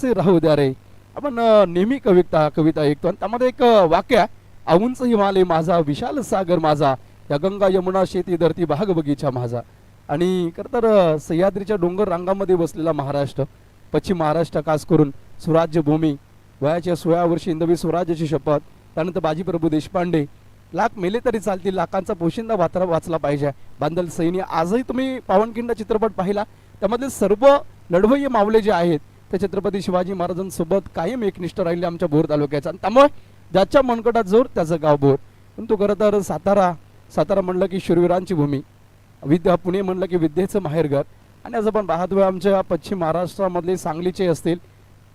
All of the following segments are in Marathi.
से राहू द्या रे. आपण नेहमी कविता ऐकतो आणि त्यामध्ये एक वाक्य आहे, औंच हिमालय माझा विशाल सागर माझा या गंगा यमुना शेती धरती बाग बगीचा माझा. आणि खरं तर सह्याद्रीच्या डोंगर रांगामध्ये बसलेला महाराष्ट्र, पश्चिम महाराष्ट्र खास करून स्वराज्य भूमी, वयाच्या 16 वर्षी हिंदवी स्वराज्याची शपथ, त्यानंतर बाजीप्रभू देशपांडे, लाख मेले तरी चालतील, लाखांचा पोशिंदा वाचला पाहिजे, बांधल सैन्य. आजही तुम्ही पावनखिंड चित्रपट पाहिला, त्यामधले सर्व लढवय्ये मावळे जे आहेत ते छत्रपती शिवाजी महाराजांसोबत कायम एकनिष्ठ राहिले आमच्या भोर तालुक्याचा. आणि त्यामुळे ज्याच्या मनगटात जोर त्याचं गाव भोर. पण तो खरं तर सातारा म्हणलं की शूरवीरांची भूमी, पुणे म्हणलं की विद्येचं माहेरघर. आणि आज आपण पाहतोय आमच्या पश्चिम महाराष्ट्रामधले सांगलीचे असतील,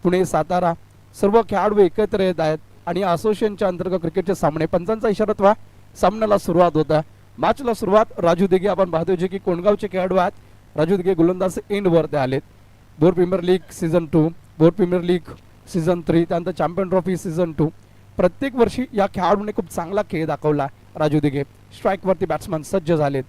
पुणे, सातारा, सर्व खेळाडू एकत्र येत आहेत आणि असोसिएशनच्या अंतर्गत क्रिकेटचे सामने, पंचांचा इशारा सामन्याला सुरुवात होता. मॅचला सुरुवात राजू दिघे आपण पाहतोय जे की कोणगावचे खेळाडू आहेत. राजू दिघे गोलंदाज एंडवरती आलेत. Bor premier league season 2, Bor premier league season 3, त्यानंतर चॅम्पियन ट्रॉफी सीझन 2. प्रत्येक वर्षी या खेळाडूने खूप चांगला खेळ दाखवला. राजू दिघे स्ट्राईकवरती बॅट्समन सज्ज झालेत.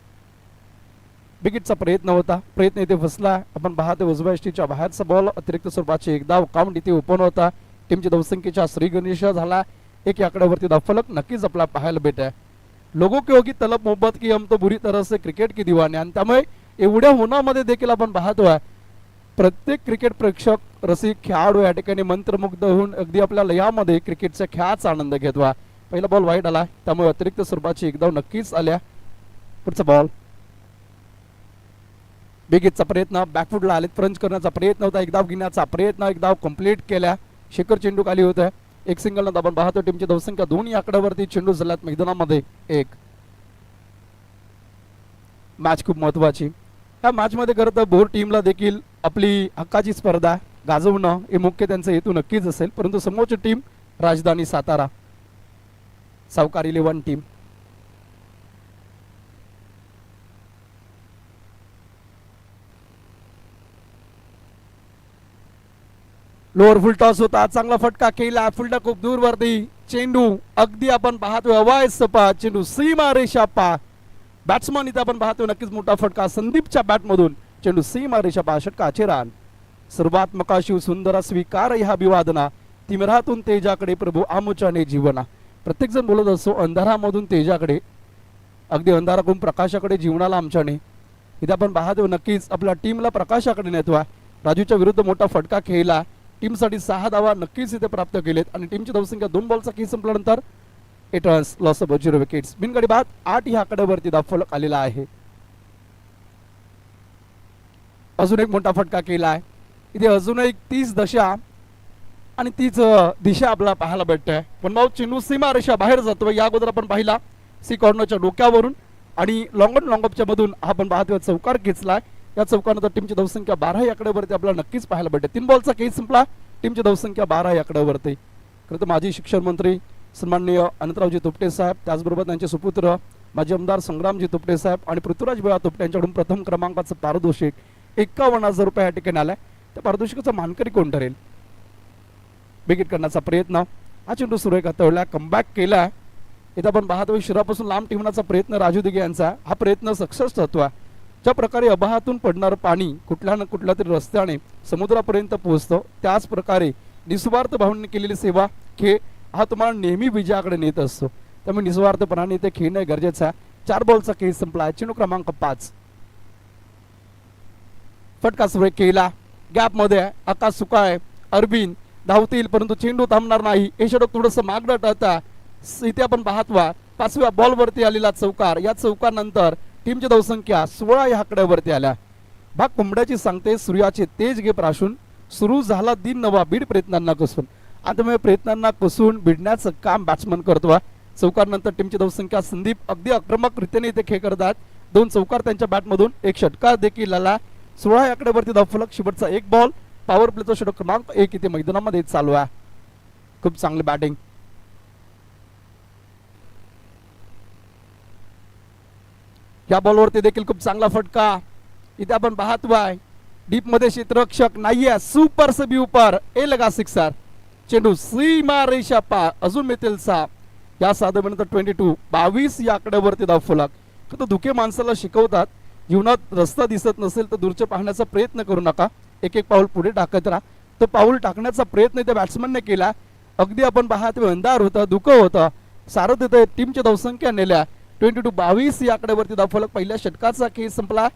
विकेटचा प्रयत्न होता, प्रयत्न इथे फसला. आपण पाहतो उजव्या यष्टीच्या बाहेरचा बॉल, अतिरिक्त स्वरूपाचे एक धाव, काउंट इथे ओपन होता. टीमची धावसंख्येच्या श्री गणेश झाला. एक आकड्यावरती धावफलक नक्कीच आपला पाहायला भेट आहे. लोगों की होगी तलब मोहब्बत की हम तो बुरी तरह से क्रिकेट की दीवाने. आणि त्यामुळे एवढ्या होण्यामध्ये देखील आपण पाहतोय प्रत्येक क्रिकेट प्रेक्षक रसिक खेळाडू या ठिकाणी मंत्रमुग्ध होऊन अगदी आपल्या लयामध्ये क्रिकेटच्या खेळाचा आनंद घेतवा. पहिला बॉल वाईट आला, त्यामुळे अतिरिक्त स्वरूपाची एक धाव नक्कीच आल्या. पुढचा बॉल, बेगीचा प्रयत्न, बॅकफुटला आले, क्रंच करण्याचा प्रयत्न होता, एक धाव घेण्याचा प्रयत्न, एक धाव कंप्लीट केल्या. शेखर चेंडू खाली होत आहे, एक सिंगल नंतर आपण पाहतो. टीमची धावसंख्या 2 आकड्यावरती चेंडू झाल्यात मैदानामध्ये एक. मॅच खूप महत्वाची. या मॅच मध्ये खरं तर भोर टीमला देखील आपली हक्काची स्पर्धा गाजवणं हे मुख्य त्यांचा हेतू नक्कीच असेल. परंतु समोरची टीम राजधानी सातारा, सावकार 11 टीम. लोअर फुल टॉस होता, चांगला फटका केला, फुलटा खूप दूर वरती, चेंडू अगदी आपण पाहतोय हवाय सपाट, चेंडू सीमा रेषा पार. बॅट्समन इथे आपण पाहतोय नक्कीच मोठा फटका संदीपच्या बॅट मधून, चेंडू सीमा रेषा पार, षटकाचे रान. सर्वात्मका शिव सुंदर स्वीकार ह्या अभिवादना, तिमिरातून तेजाकडे प्रभू आमुच्याने जीवना. प्रत्येक जण बोलत असतो अंधारामधून तेजाकडे, अगदी अंधाराकडून प्रकाशाकडे जीवनाला आमच्याने. इथे आपण पाहतोय नक्कीच आपल्या टीमला प्रकाशाकडे नेतोय. राजूच्या विरुद्ध मोठा फटका खेळला, टीमसाठी 6 धावा नक्कीच इथे प्राप्त केलेत. आणि टीमची धावसंख्या 2 बॉलचा खेळ संपल्यानंतर 8 रन्स, लॉस ऑफ 0 विकेट्स. बिनगडी बाद 8 ह्या आकड्यावरती धावफलक आलेला आहे. अजून एक मोठा फटका केला आहे इथे, अजून एक 30 दशा आणि 30 दिशा आपल्याला पाहायला भेटतोय. पण भाऊ चेंडू सीमा रेषा बाहेर जातो. या अगोदर आपण पाहिला सी कॉर्नरच्या डोक्यावरून आणि लॉंग ऑफच्या मधून आपण पाहतोय चौकार खेचलाय. या चौकानंतर टीमची धावसंख्या 12 आकड्यावरती आपल्याला नक्कीच पाहायला भेटते. 3 बॉलचा खेळ संपला, टीमची धावसंख्या 12 आकड्यावरती. खरं तर माजी शिक्षण मंत्री सन्माननीय अनंतरावजी तोपटे साहेब, त्याचबरोबर त्यांचे सुपुत्र माजी आमदार संग्रामजी तोपटे साहेब आणि पृथ्वीराज बिळा तोपटे यांच्याकडून प्रथम क्रमांकाचं पारितोषिक 51,000 रुपये या ठिकाणी आलाय. त्या पारितोषिकाचा मानकरी कोण ठरेल? विकेट करण्याचा प्रयत्न, हा चेंडू सुरेख हाताळला, कमबॅक केला. इथं आपण पाहतोय शिरापासून लांब ठेवण्याचा प्रयत्न राजू दिघे यांचा, हा प्रयत्न सक्सेस होतोय. ज्या प्रकारे अबाहातून पडणारं पाणी कुठल्या ना कुठल्या तरी रस्त्याने समुद्रापर्यंत पोहोचतं, त्याच प्रकारे निस्वार्थ भावनेने केलेली सेवा खेळ हा तुम्हाला नेहमी विजयाकडे नेत असतो. त्यामुळे निस्वार्थपणाने ते खेळणं गरजेचं आहे. 4 बॉलचा खेळ संपला, चेंडू क्रमांक 5. फटका सुरेख केला, गॅप मध्ये आकाश सुकाय, अरविंद धावतील परंतु चेंडू थांबणार नाही. हे षटक थोडंसं मागणं टळता. इथे आपण पाहतोय 5व्या बॉलवरती आलेला चौकार. या चौकानंतर टीमची धावसंख्या 16 या आकड्यावरती आल्या. भाग कोंबड्याची सांगते सूर्याचे तेज घे प्राशून, सुरू झाला दिन नवा बीड प्रयत्नांना कसून. आता प्रयत्नांना कसून भिडण्याचं काम बॅट्समन करतो. चौकारनंतर टीमची धावसंख्या संदीप अगदी आक्रमक रीतीने इथे खेळ करतात. 2 चौकार त्यांच्या बॅटमधून, एक षटकार देखील आला. 16 आकड्यावरती धावफलक. शेवटचा एक बॉल, पॉवर प्लेचा षटक क्रमांक 1 इथे मैदानामध्ये चालू आहे. खूप चांगली बॅटिंग. या बॉलवरती देखील खूप चांगला फटका. इथे आपण पाहतोय डीप मध्ये क्षेत्ररक्षक नाहीये, सुपर सबी उपर, ए लगा सिक्सर, चेंडू सीमा रेषा पार, अजून मिळतील 6. या साधारणतः 22 या आकड्यावरती धावफलक. तर धुके माणसाला शिकवतात, जीवनात रस्ता दिसत नसेल तर दूरचे पाहण्याचा प्रयत्न करू नका, एक एक पाऊल पुढे टाकत राहा. तो पाऊल टाकण्याचा प्रयत्न त्या बॅट्समनने केला. अगदी आपण पाहतो अंधार होता, धुकं होतं, सारं तिथे टीमच्या धावसंख्या नेल्या 22 या आकड्यावरती धावफलक. पहिल्या षटकाचा खेळ संपला,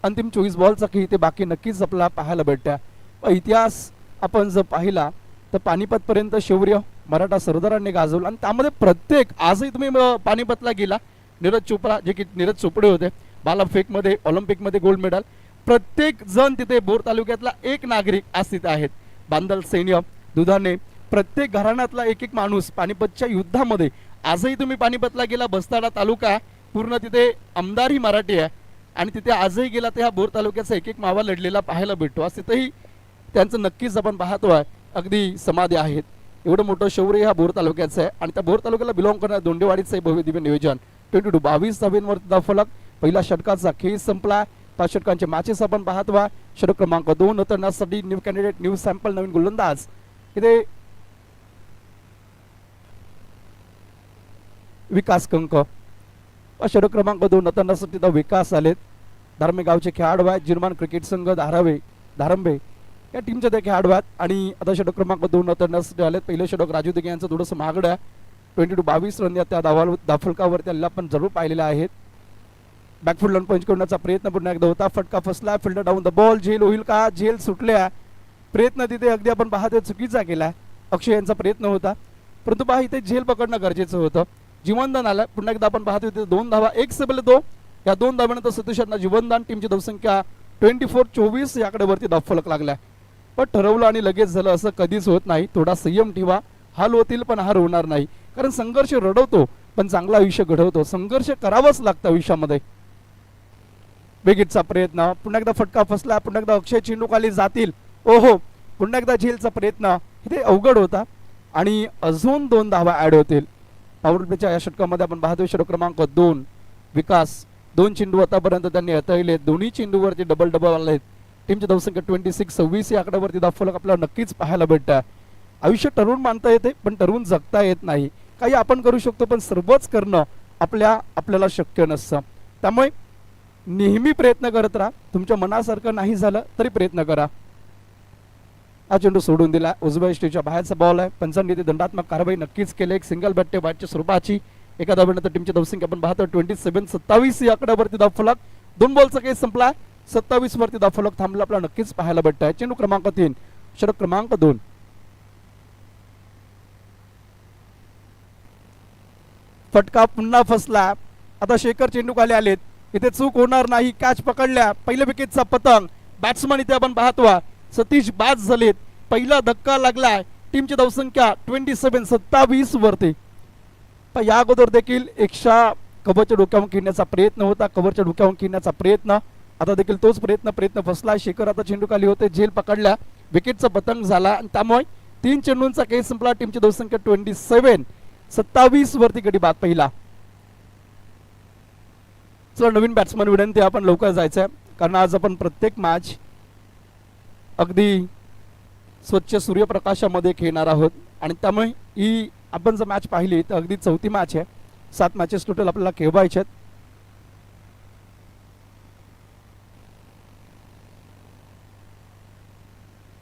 अंतिम 24 बॉलचा खेळ ते बाकी नक्कीच आपल्याला पाहायला भेटत्या. इतिहास आपण जर पाहिला तर पानिपत पर्यंत शौर्य मराठा सरदारांनी गाजवलं आणि त्यामध्ये प्रत्येक, आजही तुम्ही पानिपतला गेला, नीरज चोप्रा जे की नीरज चोपडे होते भालाफेकमध्ये ऑलिम्पिकमध्ये गोल्ड मेडल, प्रत्येक जण तिथे भोर तालुक्यातला एक नागरिक आज तिथे आहेत. बांदल सैन्य, दुधाने, प्रत्येक घराण्यातला एक एक माणूस पानिपतच्या युद्धामध्ये. आजही तुम्ही पानिपतला गेला, बस्ताडा तालुका पूर्ण तिथे आमदारही मराठी आहे आणि तिथे आजही गेला तर ह्या भोर तालुक्याचा एक एक मावा लढलेला पाहायला भेटतो. आज तिथेही त्यांचं नक्कीच आपण पाहतोय अगदी समाधी आहेत. एवढं मोठं शौर्य ह्या भोर तालुक्याचं आहे आणि त्या भोर तालुक्याला बिलॉंग करणाऱ्या दोंडेवाडीचं भव्य दिव्य नियोजन. 22 धावेंवर धावफलक. पहिल्या षटकाचा खेळ संपला. 5 षटकांचे मॅचेस आपण पाहतोय. षटक क्रमांक 2 उतरण्यासाठी न्यू कॅन्डिडेट, न्यू सॅम्पल, नवीन गोलंदाज इथे विकास कंक. षटक क्रमांक 2 उतरण्यासाठी विकास आलेत. धारमे गावचे खेळाडू आहेत. जिरमान क्रिकेट संघ धारंबे या टीमच्या ते खेळाडू आहेत आणि आता षटक क्रमांक 2 उतरण्यासाठी आलेत. पहिलं षटक राजू दिघे यांचं थोडंसं महागडं आहे. 22 रन या त्या धावफलकावरती आलेला आपण जरूर पाहिलेला आहेत. बॅकफुट लावून पंच करण्याचा प्रयत्न पुन्हा एकदा होता. फटका फसला. Fielder down the ball. झेल होईल का? झेल सुटल्या. प्रयत्न तिथे अगदी आपण पाहतो चुकीचा केला. अक्षय यांचा प्रयत्न होता परंतु पहा इथे झेल पकडणं गरजेचं होतं. जीवनदान आलं. पुन्हा एकदा आपण पाहतो इथे 2 धावा, 1 से पहिले 2. या 2 धाव्यानंतर सतीश यांना जीवनदान. टीमची धावसंख्या 24 या आकड्यावरती धावफलक लागला. पण ठरवलं आणि लगेच झालं असं कधीच होत नाही. थोडा संयम ठेवा. हाल होतील पण हार होणार नाही, कारण संघर्ष रडवतो पण चांगलं आयुष्य घडवतो. संघर्ष करावंच लागतं आयुष्यामध्ये. बेगिटचा प्रयत्न, पुन्हा एकदा फटका फसला. पुन्हा एकदा अक्षय चेंडू खाली जातील. ओहो, पुन्हा एकदा झेलचा प्रयत्न. इथे अवघड होता आणि अजून 2 धावा ऍड होतील. पॉवर प्लेच्या या षटकामध्ये आपण पाहतोय षटक क्रमांक 2 विकास. 2 चेंडू आतापर्यंत त्यांनी हाताळले. दोन्ही चेंडूवरती डबल आलेत. टीमची धावसंख्या 26 या आकड्यावरती धावफलक आपल्याला नक्कीच पाहायला भेटतं. आयुष्य ठरवून मानता येते पण ठरवून जगता येत नाही. काही आपण करू शकतो पण सर्वच करणं आपल्याला शक्य नसतं. त्यामुळे नेहमी प्रयत्न करत राहा. तुमच्या मनासारखं नाही झालं तरी प्रयत्न करा. हा चेंडू सोडून दिला. उजव्या स्टेजच्या बाहेरचा बॉल आहे. पंचांनी दंडात्मक कारवाई नक्कीच केली. एक सिंगल बॅट बॅटच्या स्वरूपाची. एका धावेनंतर टीमची धावसंख्या आपण पाहतो 27 या आकड्यावरती धावफलक. 2 बॉलचा केस संपला. 27 वरती धावफलक थांबला आपल्याला नक्कीच पाहायला भेटतंय. चेंडू क्रमांक 3 षटक क्रमांक 2. फटका पुन्हा फसला. आता शेखर चेंडू खाली आलेत. इथे चूक होणार नाही. कॅच पकडल्या. पहिल्या विकेटचा पतंग. बॅट्समन इथे आपण पाहतो सतीश बाद झालेत. पहिला धक्का लागलाय. टीमची धावसंख्या 27 वरती. या अगोदर देखील एकशा कव्हरच्या डोक्यावरून खेळण्याचा प्रयत्न होता. कव्हरच्या डोक्यावरून खेळण्याचा प्रयत्न. आता देखील तोच प्रयत्न फसला. शेखर आता चेंडू खाली होते. झेल पकडल्या. विकेटचा पतंग झाला आणि त्यामुळे 3 चेंडूंचा केस संपला. टीमची धावसंख्या 27 वरती गडी बाद पहिला. चला नवीन बॅट्समन विनंती, आपण लवकर जायचंय कारण आज आपण प्रत्येक मॅच अगदी स्वच्छ सूर्यप्रकाशामध्ये खेळणार आहोत आणि त्यामुळे ही आपण जर मॅच पाहिली तर अगदी 4थी मॅच आहे. 7 मॅचेस टोटल आपल्याला खेळवायचे आहेत.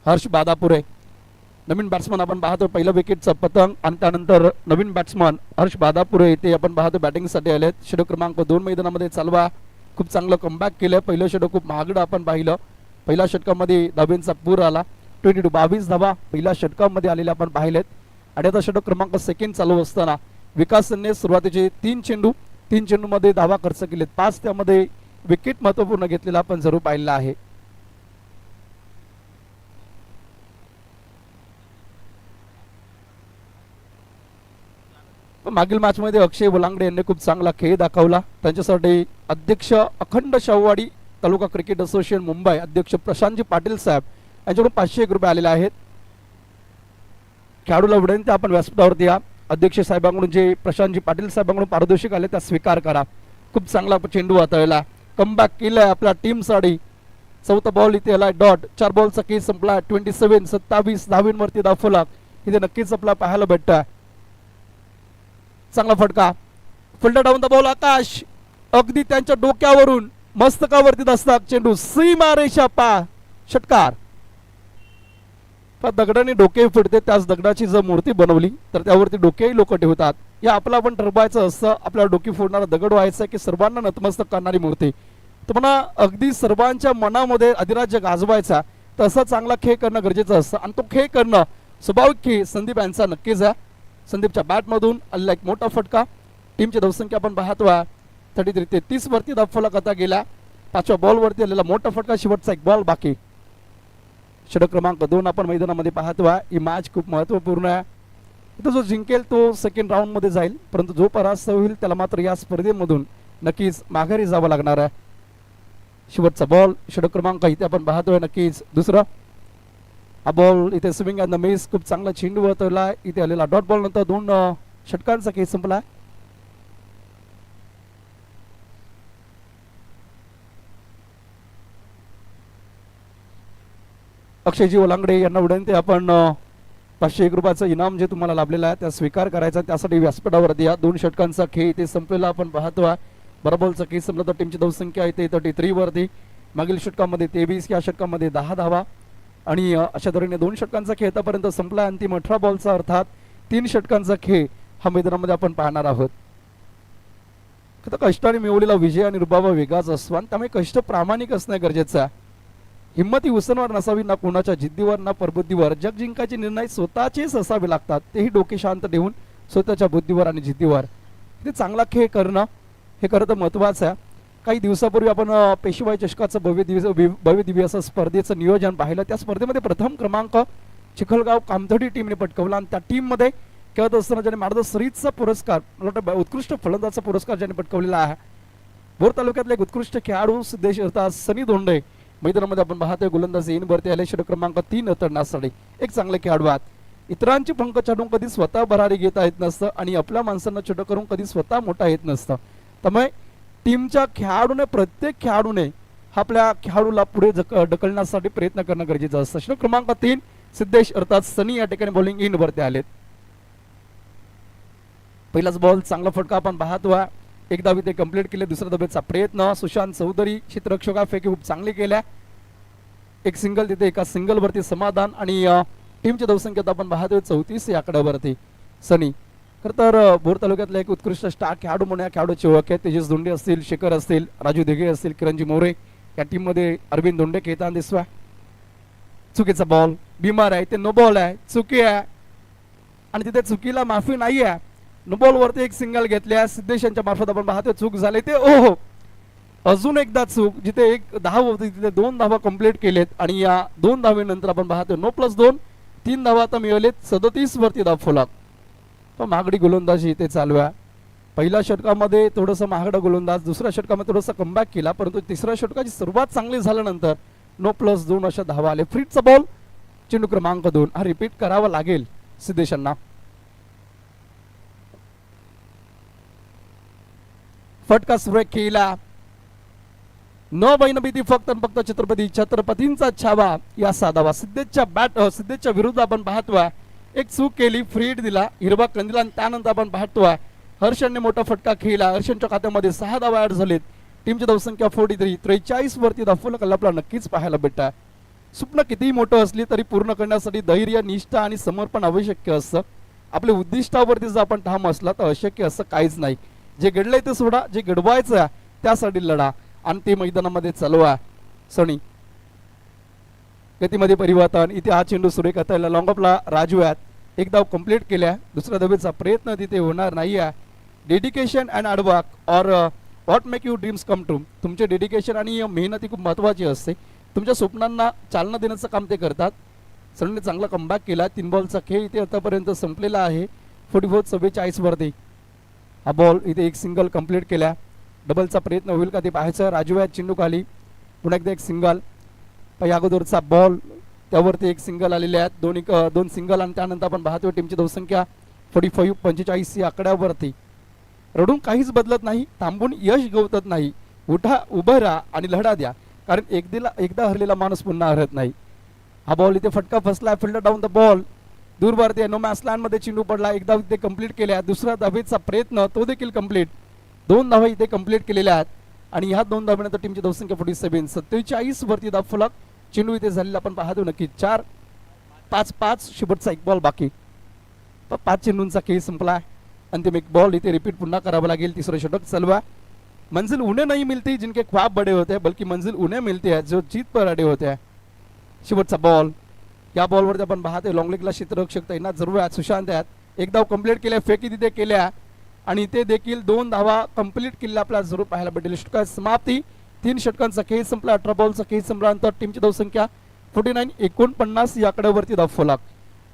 हर्ष बादापुरे नवीन बॅट्समन आपण पाहतो. पहिलं विकेटचं पतंग आणि त्यानंतर नवीन बॅट्समन हर्ष बादापुरे इथे आपण पाहतो बॅटिंगसाठी आलेत. षटक क्रमांक 2 मैदानामध्ये चालवा. खूप चांगलं कमबॅक केलं. पहिलं षटक खूप महागडं आपण पाहिलं. पहिल्या षटकामध्ये धावेंचा पूर आला. 22 धावा पहिल्या षटकामध्ये आलेल्या आपण पाहिलेत. आणि आता षटक क्रमांक 2 चालू असताना विकासने सुरुवातीचे 3 चेंडूमध्ये धावा खर्च केलेत. 5 त्यामध्ये विकेट महत्वपूर्ण घेतलेला आपण जरूर पाहिलेला आहे. मागील मॅच मध्ये अक्षय वलांगडे यांनी खूप चांगला खेळ दाखवला. त्यांच्यासाठी अध्यक्ष अखंड शाहूवाडी तालुका क्रिकेट असोसिएशन मुंबई अध्यक्ष प्रशांतजी पाटील साहेब यांच्याकडून 501 रुपये आलेले आहेत. खेळाडूला विनंती आपण व्यासपीठावरती या. अध्यक्ष साहेबांकडून जे प्रशांतजी पाटील साहेबांकडून पारितोषिक आले त्या स्वीकार करा. खूप चांगला चेंडू हाताळला. कमबॅक केलाय आपल्या टीमसाठी. 4था बॉल इथे आलाय डॉट. 4 बॉलचा केस संपला. 27 धावेंवरती धावफलक इथे नक्कीच आपल्याला पाहायला भेटतं. चांगला फटका. Fielder down the ball. Akash अगदी त्यांच्या डोक्यावरून मस्तकावरती दस्तक. चेंडू सीमा रेषा पार. षटकार. पण दगडाने डोके फिरते, त्याच दगडाची जर मूर्ती बनवली तर त्यावरती डोकेही लोक ठेवतात. हे आपलं आपण ठरवायचं असतं, आपल्याला डोकी फोडणारा दगड व्हायचं की सर्वांना नतमस्तक करणारी मूर्ती. तर म्हणा अगदी सर्वांच्या मनामध्ये अधिराज्य गाजवायचा, तसा चांगला खेळ करणं गरजेचं असतं आणि तो खेळ करणं स्वाभाविक खेळ संदीप यांचा नक्कीच आहे. संदीपच्या बॅटमधून आलेला एक मोठा फटका. टीमची धावसंख्या आपण पाहतोय 33 वरती धावफलक आता गेला. 5व्या बॉलवरती आलेला मोठा फटका, शेवटचा एक बॉल बाकी. षटक क्रमांक 2 आपण मैदानामध्ये पाहतोय. ही मॅच खूप महत्त्वपूर्ण आहे. इथं जो जिंकेल तो सेकंड राऊंड मध्ये जाईल, परंतु जो परास्त होईल त्याला मात्र या स्पर्धेमधून नक्कीच माघारी जावं लागणार आहे. शेवटचा बॉल षटक क्रमांक इथे आपण पाहतोय नक्कीच दुसरा. हा बॉल इथे स्विंग अँड द मिस, खूप चांगला चेंडू वळतला. इथे आलेला डॉट बॉल नंतर 2 षटकांचा खेळ संपला. अक्षयजी ओलांगडे यांना विनंती, आपण 501 रुपयाचं इनाम जे तुम्हाला लाभलेलं आहे त्या स्वीकार करायचा, त्यासाठी व्यासपीठावरती या 2 षटकांचा खेळ इथे संपलेला आपण पाहतोय. बरोबरचा खेळ संपला तर टीमची धावसंख्या इथे 33 वरती. मागील षटकामध्ये 23, या षटकामध्ये 10 धावा आणि अशा तऱ्हेने 2 षटकांचा खेळ आतापर्यंत संपला. अंतिम 18 बॉलचा अर्थात 3 षटकांचा खेळ हा मैदानामध्ये आपण पाहणार आहोत. कष्टाने मिळवलेला विजय आणि रुबाब वेगळाच असतो आणि त्यामुळे कष्ट प्रामाणिक असणे गरजेचं आहे. हिंमती उसनवर नसावी, ना कोणाच्या जिद्दीवर ना प्रबुद्धीवर. जग जिंकायचे निर्णय स्वतःचेच असावे लागतात, तेही डोके शांत ठेवून स्वतःच्या बुद्धीवर आणि जिद्दीवर. ते चांगला खेळ करणं हे खरं तर महत्त्वाचं आहे. काही दिवसापूर्वी आपण पेशवाई चषकाचं भव्य दिव्य असं स्पर्धेचं नियोजन पाहिलं. त्या स्पर्धेमध्ये प्रथम क्रमांक चिखलगाव कामथडी टीमने पटकावला आणि त्या टीममध्ये खेळत असताना ज्याने मार्द सरीतचा पुरस्कार, मला वाटतं उत्कृष्ट फलंदाचा पुरस्कार ज्याने पटकावलेला आहे, भोर तालुक्यातले एक उत्कृष्ट खेळाडू सिद्धेश अर्थात सनी धोंडे मैदानामध्ये आपण पाहतोय. गोलंदाजी इनवरती आले षटक क्रमांक 3 उतरण्यासाठी एक चांगले खेळाडू आहेत. इतरांची पंख चढून कधी स्वतः भरारी घेता येत नसतं आणि आपल्या माणसांना छोटं करून कधी स्वतः मोठा येत नसतं. त्यामुळे टीमच्या खेळाडूने, प्रत्येक खेळाडूने आपल्या खेळाडूला पुढे ढकलण्यासाठी प्रयत्न करणं गरजेचं असतं. षटक क्रमांक 3 सिद्धेश अर्थात सनी या ठिकाणी बॉलिंग इनवरती आलेत. पहिलाच बॉल चांगला फटका आपण पाहतोय. एक धाव इथे कंप्लीट केले. दुसऱ्या धावेचा प्रयत्न सुशांत चौधरी क्षेत्ररक्षका फेकी खूप चांगली केल्या. एक सिंगल तिथे, एका सिंगल वरती समाधान आणि टीमच्या धावसंख्येत आपण पाहतोय 34 या आकड्यावरती सनी. खरं तर भोर तालुक्यातला एक उत्कृष्ट स्टार खेळाडू म्हणून या खेळाडूची ओळख आहे. तेजस धोंडे असतील, शेखर असतील, राजू दिघे असतील, किरणजी मोरे या टीम मध्ये अरविंद धोंडे खेळताना दिसवा. चुकीचा बॉल, बिमार आहे ते, नो बॉल आहे, चुकी आहे आणि तिथे चुकीला माफी नाही आहे. नो बॉल वरती एक सिंगल घेतल्या सिद्धेश यांच्या मार्फत आपण पाहतोय. चूक झाली ते, ओहो अजून एकदा चूक. जिथे एक धाव होती तिथे 2 धावा कंप्लीट केलेत आणि या 2 धावेनंतर आपण पाहतोय 9+2 3 धावा आता मिळवलेत. 37 वरती धाव फलक. पण महागडी गोलंदाजी इथे चालू आहे. पहिल्या षटकामध्ये थोडंसं महागडा गोलंदाज, दुसऱ्या षटकामध्ये थोडासा कमबॅक केला, परंतु तिसऱ्या षटकाची सुरुवात चांगली झाल्यानंतर 9+2 अशा धावा आले. फ्रीटचा बॉल चेंडू क्रमांक 2 हा रिपीट करावा लागेल सिद्धेशांना. फटका सुरेख केला. न भीती फक्त छत्रपतींचा छावा या साधावा. सिद्धेशच्या विरुद्ध आपण पाहतोय एक चूक केली, फ्री हिट दिला, हिरवा कंदिला आणि त्यानंतर आपण पाहतोय हर्षनने मोठा फटका खेळला. हर्षनच्या खात्यामध्ये 6 धावा ऍड झालेत. टीमची धावसंख्या 43 वरती धावफलक आपल्याला नक्कीच पाहायला भेटतं. स्वप्न कितीही मोठं असली तरी पूर्ण करण्यासाठी धैर्य, निष्ठा आणि समर्पण आवश्यक असतं. आपल्या उद्दिष्टावरती जर आपण ठाम असला तर अशक्य असं काहीच नाही. जे घडलंय ते सोडा, जे घडवायचं त्यासाठी लढा आणि ते मैदानामध्ये चालवा. सनी गतीमध्ये परिवर्तन. इथे हा चेंडू सुरेख आता लॉंग ऑफला राजू आहेत. एक धाव कंप्लीट केल्या. दुसऱ्या धावेचा प्रयत्न तिथे होणार नाही आहे. Dedication and hard work or what make you dreams come true. तुमचे डेडिकेशन आणि मेहनत ही खूप महत्त्वाची असते. तुमच्या स्वप्नांना चालना देण्याचं काम ते करतात. सनीने चांगला कमबॅक केला. 3 बॉलचा खेळ इथे आतापर्यंत संपलेला आहे. 44 वरती हा बॉल इथे एक सिंगल कंप्लीट केल्या. डबलचा प्रयत्न होईल का ते पाहायचं. राजू आहेत चेंडू खाली. पुन्हा एकदा एक सिंगल. या अगोदरचा बॉल त्यावरती एक सिंगल आलेले आहेत. 2 सिंगल आणि त्यानंतर आपण पाहतोय टीमची धावसंख्या 45 या आकड्यावरती. रडून काहीच बदलत नाही, थांबून यश गवतत नाही. उठा, उभं राहा आणि लढा द्या, कारण एकदा हरलेला माणूस पुन्हा हरत नाही. हा बॉल इथे फटका फसला. Fielder down the ball. दूर भारतीय नो मॅच लँड मध्ये चेंडू पडला. एकदा इथे कंप्लीट केल्या. दुसऱ्या धावेचा प्रयत्न तो देखील कंप्लीट. 2 धावा इथे कंप्लीट केलेल्या आहेत आणि ह्या 2 धावेनंतर टीमची धावसंख्या 47 वरती धाव फलक. चेंडू इथे झालेला आपण पाहतो नक्की 4 5-5 शेवटचा एक बॉल बाकी. 5 चेंडूंचा खेळ संपला. अंतिम एक बॉल इथे रिपीट पुन्हा करावं लागेल. तिसरं षटक चलवा. मंजिल उन्हें नहीं मिलती जिनके ख्वाब बड़े होते हैं, बल्कि मंजिल उन्हें मिलती है जो जीत पर अड़े होते हैं. शेवटचा बॉल. या बॉलवरती आपण पाहतोय लॉंग लेगला क्षेत्ररक्षक तैनात जरूर आहेत. सुशांत आहेत. एक धाव कंप्लीट केल्या. फेकी तिथे केल्या आणि इथे देखील 2 धावा कंप्लीट केल्या आपल्याला जरूर पाहायला भेटेल. षटकाची समाप्ती. 3 षटकांचा खेळ संपला. 18 बॉलचा खेळ संपल्यानंतर टीमची धावसंख्या 49 या आकड्यावरती धाव फलक.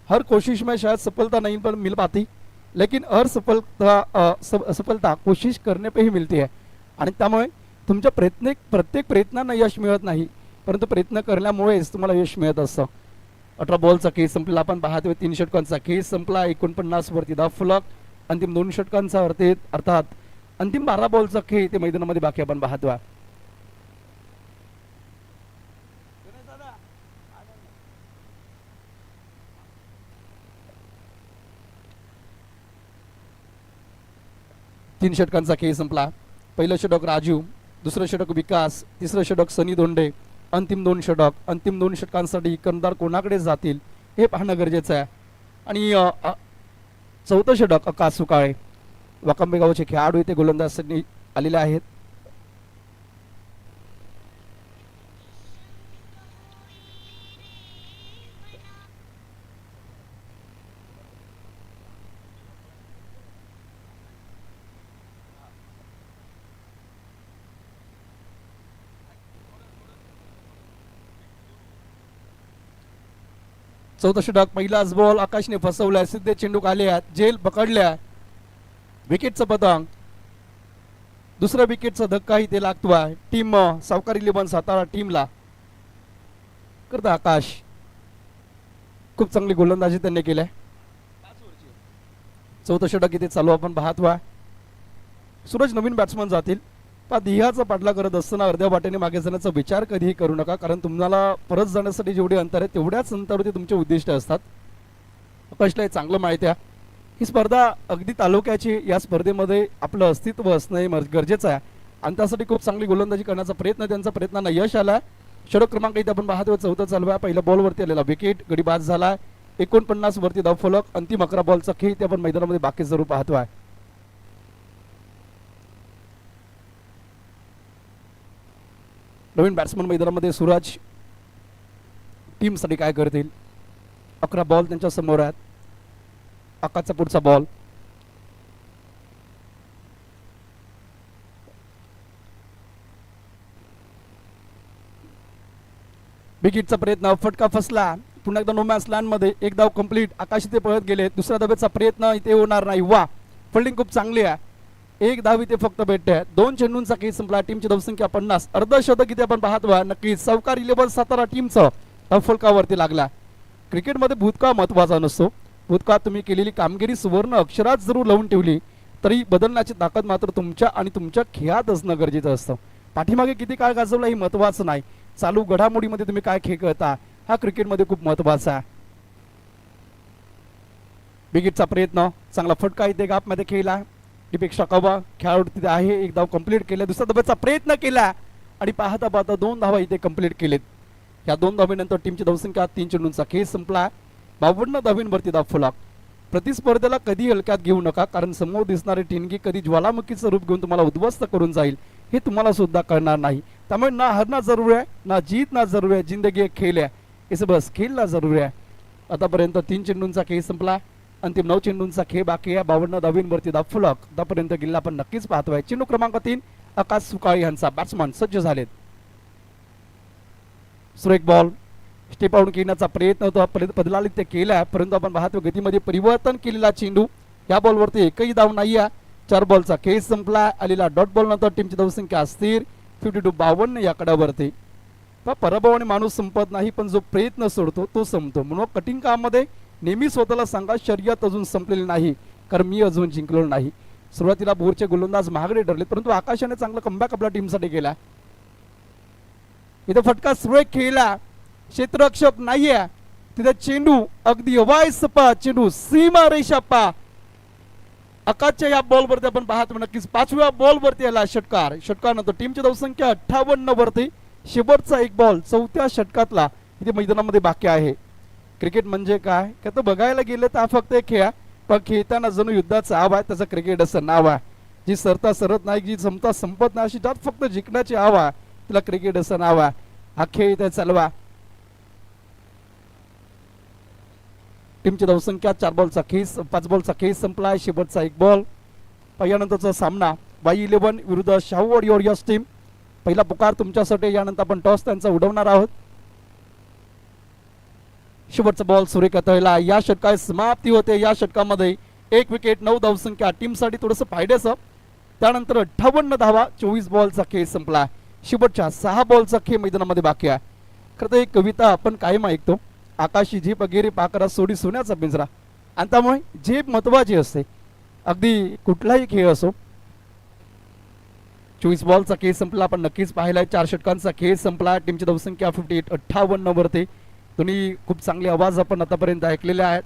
हर कोशिश में शायद सफलता नहीं पर मिल पाती, लेकिन हर सफलता कोशिश करने पे ही मिलती है. आणि त्यामुळे तुमच्या प्रत्येक प्रयत्नांना यश मिळत नाही, परंतु प्रयत्न करण्यामुळेच तुम्हाला यश मिळत असतं. 18 बॉलचा खेळ संपला. आपण पाहतोय 3 षटकांचा खेळ संपला. 49 वरती धाव फलक. अंतिम 2 षटकांचा अर्थात अंतिम 12 बॉलचा खेळ ते मैदानामध्ये बाकी आपण पाहतोय. तीन षटकांचा खेळ संपला. पहिलं षटक राजू, दुसरं षटक विकास, तिसरं षटक सनी दोंडे. अंतिम 2 षटक. अंतिम 2 षटकांसाठी कर्णधार कोणाकडे जातील हे पाहणं गरजेचं आहे. आणि चौथं षटक आकाश सुकाळे. वाकंबे गावचे खेळाडू इथे गोलंदाजांनी आलेले आहेत. चौथा षटक. पहिलाच बॉल आकाशने फसवलाय. सिद्धे चेंडू आले आहेत. जेल पकडल्या. विकेटचं पतंग. दुसऱ्या विकेटचा धक्का इथे लागतोय टीम सावकारी 11 सातारा टीमला. करता आकाश. खूप चांगली गोलंदाजी त्यांनी केली. चौथं षटक इथे चालू आपण पाहतोय. सूरज नवीन बॅट्समन जातील. ध्येयाचा पाठला करत असताना अर्ध्या वाटेने मागे जाण्याचा विचार कधीही करू नका, कारण तुम्हाला परत जाण्यासाठी जेवढे अंतर आहे तेवढ्याच अंतरावरती तुमचे उद्दिष्ट असतात. आकाशला हे चांगलं माहिती आहे. ही स्पर्धा अगदी तालुक्याची. या स्पर्धेमध्ये आपलं अस्तित्व असणं गरजेचं आहे आणि त्यासाठी खूप चांगली गोलंदाजी करण्याचा प्रयत्न, त्यांचा प्रयत्नांना यश आला. षटक क्रमांक इथे आपण पाहतोय चौथा चालू आहे. पहिल्या बॉलवरती आलेला विकेट. गडी बाद झाला. 49 वरती धाव फलक. अंतिम 11 बॉलचा खेळ ते आपण मैदानामध्ये बाकी जरूर पाहतोय. नवीन बॅट्समन मैदानामध्ये सूरज टीमसाठी काय करतील. 11 बॉल त्यांच्या समोर आहेत. आकाशचा पुढचा बॉल. विकेटचा प्रयत्न. फटका फसला. पुन्हा एकदा नो मॅच लँड मध्ये एक धाव कंप्लीट. आकाश इथे पळत गेले. दुसऱ्या धावेचा प्रयत्न इथे होणार नाही. वा, फिल्डिंग खूप चांगली आहे. एक धाव इथे फक्त भेटते. 2 चेंडूंचा खेळ संपला. टीमची धावसंख्या 50. अर्धशतक इथे आपण पाहतोय. नक्कीच सावकारी 11 सातारा टीमचं धावफलकावरती लागला. क्रिकेटमध्ये भूतकाळ महत्वाचा नसतो. भूतकाळात तुम्ही केलेली कामगिरी सुवर्ण अक्षरात जरूर लावून ठेवली तरी बदलण्याची ताकद मात्र तुमच्या आणि तुमच्या खेळात असणं गरजेचं असतं. पाठीमागे किती काळ गाजवला हे महत्वाचं नाही. चालू घडामोडीमध्ये तुम्ही काय खेळ करता हा क्रिकेटमध्ये खूप महत्वाचा आहे. विकेटचा प्रयत्न. चांगला फटका इथे गॅपमध्ये खेळला. दीपेक्षा कवा खेळाडू तिथे आहे. एक धाव कंप्लीट केला. दुसऱ्या धावेचा प्रयत्न केला आणि पाहता 2 धावा इथे कंप्लीट केलेत. या 2 धावेनंतर टीमची धावसंख्या 3 चेंडूंचा खेळ संपला. 52 धावींवरती धाव फलक. प्रतिस्पर्धेला कधी हलक्यात घेऊ नका, कारण समोर दिसणारी टिणगी कधी ज्वालामुखीचं रूप घेऊन तुम्हाला उद्ध्वस्त करून जाईल हे तुम्हाला सुद्धा कळणार नाही. त्यामुळे ना हरना जरूर आहे, ना जीतना जरूर आहे. जिंदगी एक खेळ आहे, इसे बस खेळना जरूर आहे. आतापर्यंत 3 चेंडूंचा खेळ संपला. अंतिम 9 चेंडूंचा खेळ बाकी आहे. 52 धावींवरती धाव फलक. आतापर्यंत गेला आपण नक्कीच पाहतोय. चेंडू क्रमांक 3 आकाश सुकाळे यांचा बॅट्समन सज्ज झालेत. सुरेख बॉल. स्टेप आउट घेण्याचा प्रयत्न होता, बदलाला ते केला, परंतु आपण पाहतो गतीमध्ये परिवर्तन केलेला चेंडू. या बॉलवरती एकही धाव नाही आहे. 4 बॉलचा खेळ संपला. आलेला डॉट बॉल नंतर टीमची धावसंख्या स्थिर 52 या कडावरती. पराभवाने माणूस संपत नाही, पण जो प्रयत्न सोडतो तो संपतो. म्हणून कठीण कामामध्ये नेहमी स्वतःला सांगा शर्यत अजून संपलेली नाही, कारण मी अजून जिंकलो नाही. सुरुवातीला भोरचे गोलंदाज महागडे ठरले, परंतु आकाशाने चांगला कमबॅक आपल्या टीमसाठी केला. इथे फटका सुरेख खेळला. क्षेत्ररक्षक नाहीये तिथे. चेंडू अगदी हवाई सपा. चेंडू सीमा रेषापा. आकाशच्या या बॉलवरती आपण पाहतो नक्कीच 5व्या बॉलवरती आला षटकार. षटकानंतर टीमची धावसंख्या 58 वरती. शेवटचा एक बॉल 4थ्या षटकातला इथे मैदानामध्ये बाकी आहे. क्रिकेट म्हणजे काय का तर बघायला गेलं तर हा फक्त एक खेळ आहे, पण खेळताना जणू युद्धाचं आव आहे, त्याचं क्रिकेट असं नाव आहे. जी सरता सरत नाही, जी संपता संपत नाही, अशी त्यात फक्त जिंकण्याची आव आहे, तिला क्रिकेट असं नाव आहे. हा खेळ इथे चालवा. टीमची धावसंख्या 4 बॉलचा खेळ, 5 बॉलचा खेळ संपला. शेवटचा 1 बॉल. पहिल्यानंतरचा सामना वाई 11 विरुद्ध शाहू वॉरियर्स टीम. पहिला पुकार तुमच्यासाठी. यानंतर आपण टॉस त्यांचा उडवणार आहोत. शेवटचा बॉल सुरेख तळला. या षटकाची समाप्ती होते. या षटकामध्ये 1 विकेट, 9 धावसंख्या. टीमसाठी थोडंसं फायद्याचं. त्यानंतर 58 धावा. 24 बॉलचा खेळ संपला. शेवटच्या 6 बॉलचा खेळ मैदानामध्ये बाकी आहे. खरं तर एक कविता आपण कायम ऐकतो, आकाशी झेप वगैरे पाकरा सोडी सोन्याचा पिंजरा. आणि त्यामुळे झेप महत्वाची असते, अगदी कुठलाही खेळ असो. 24 बॉलचा खेळ संपला. आपण नक्कीच पाहिलाय. 4 षटकांचा खेळ संपला. टीमची धावसंख्या 58 वरती. दोन्ही खूप चांगले आवाज आपण आतापर्यंत ऐकलेले आहेत.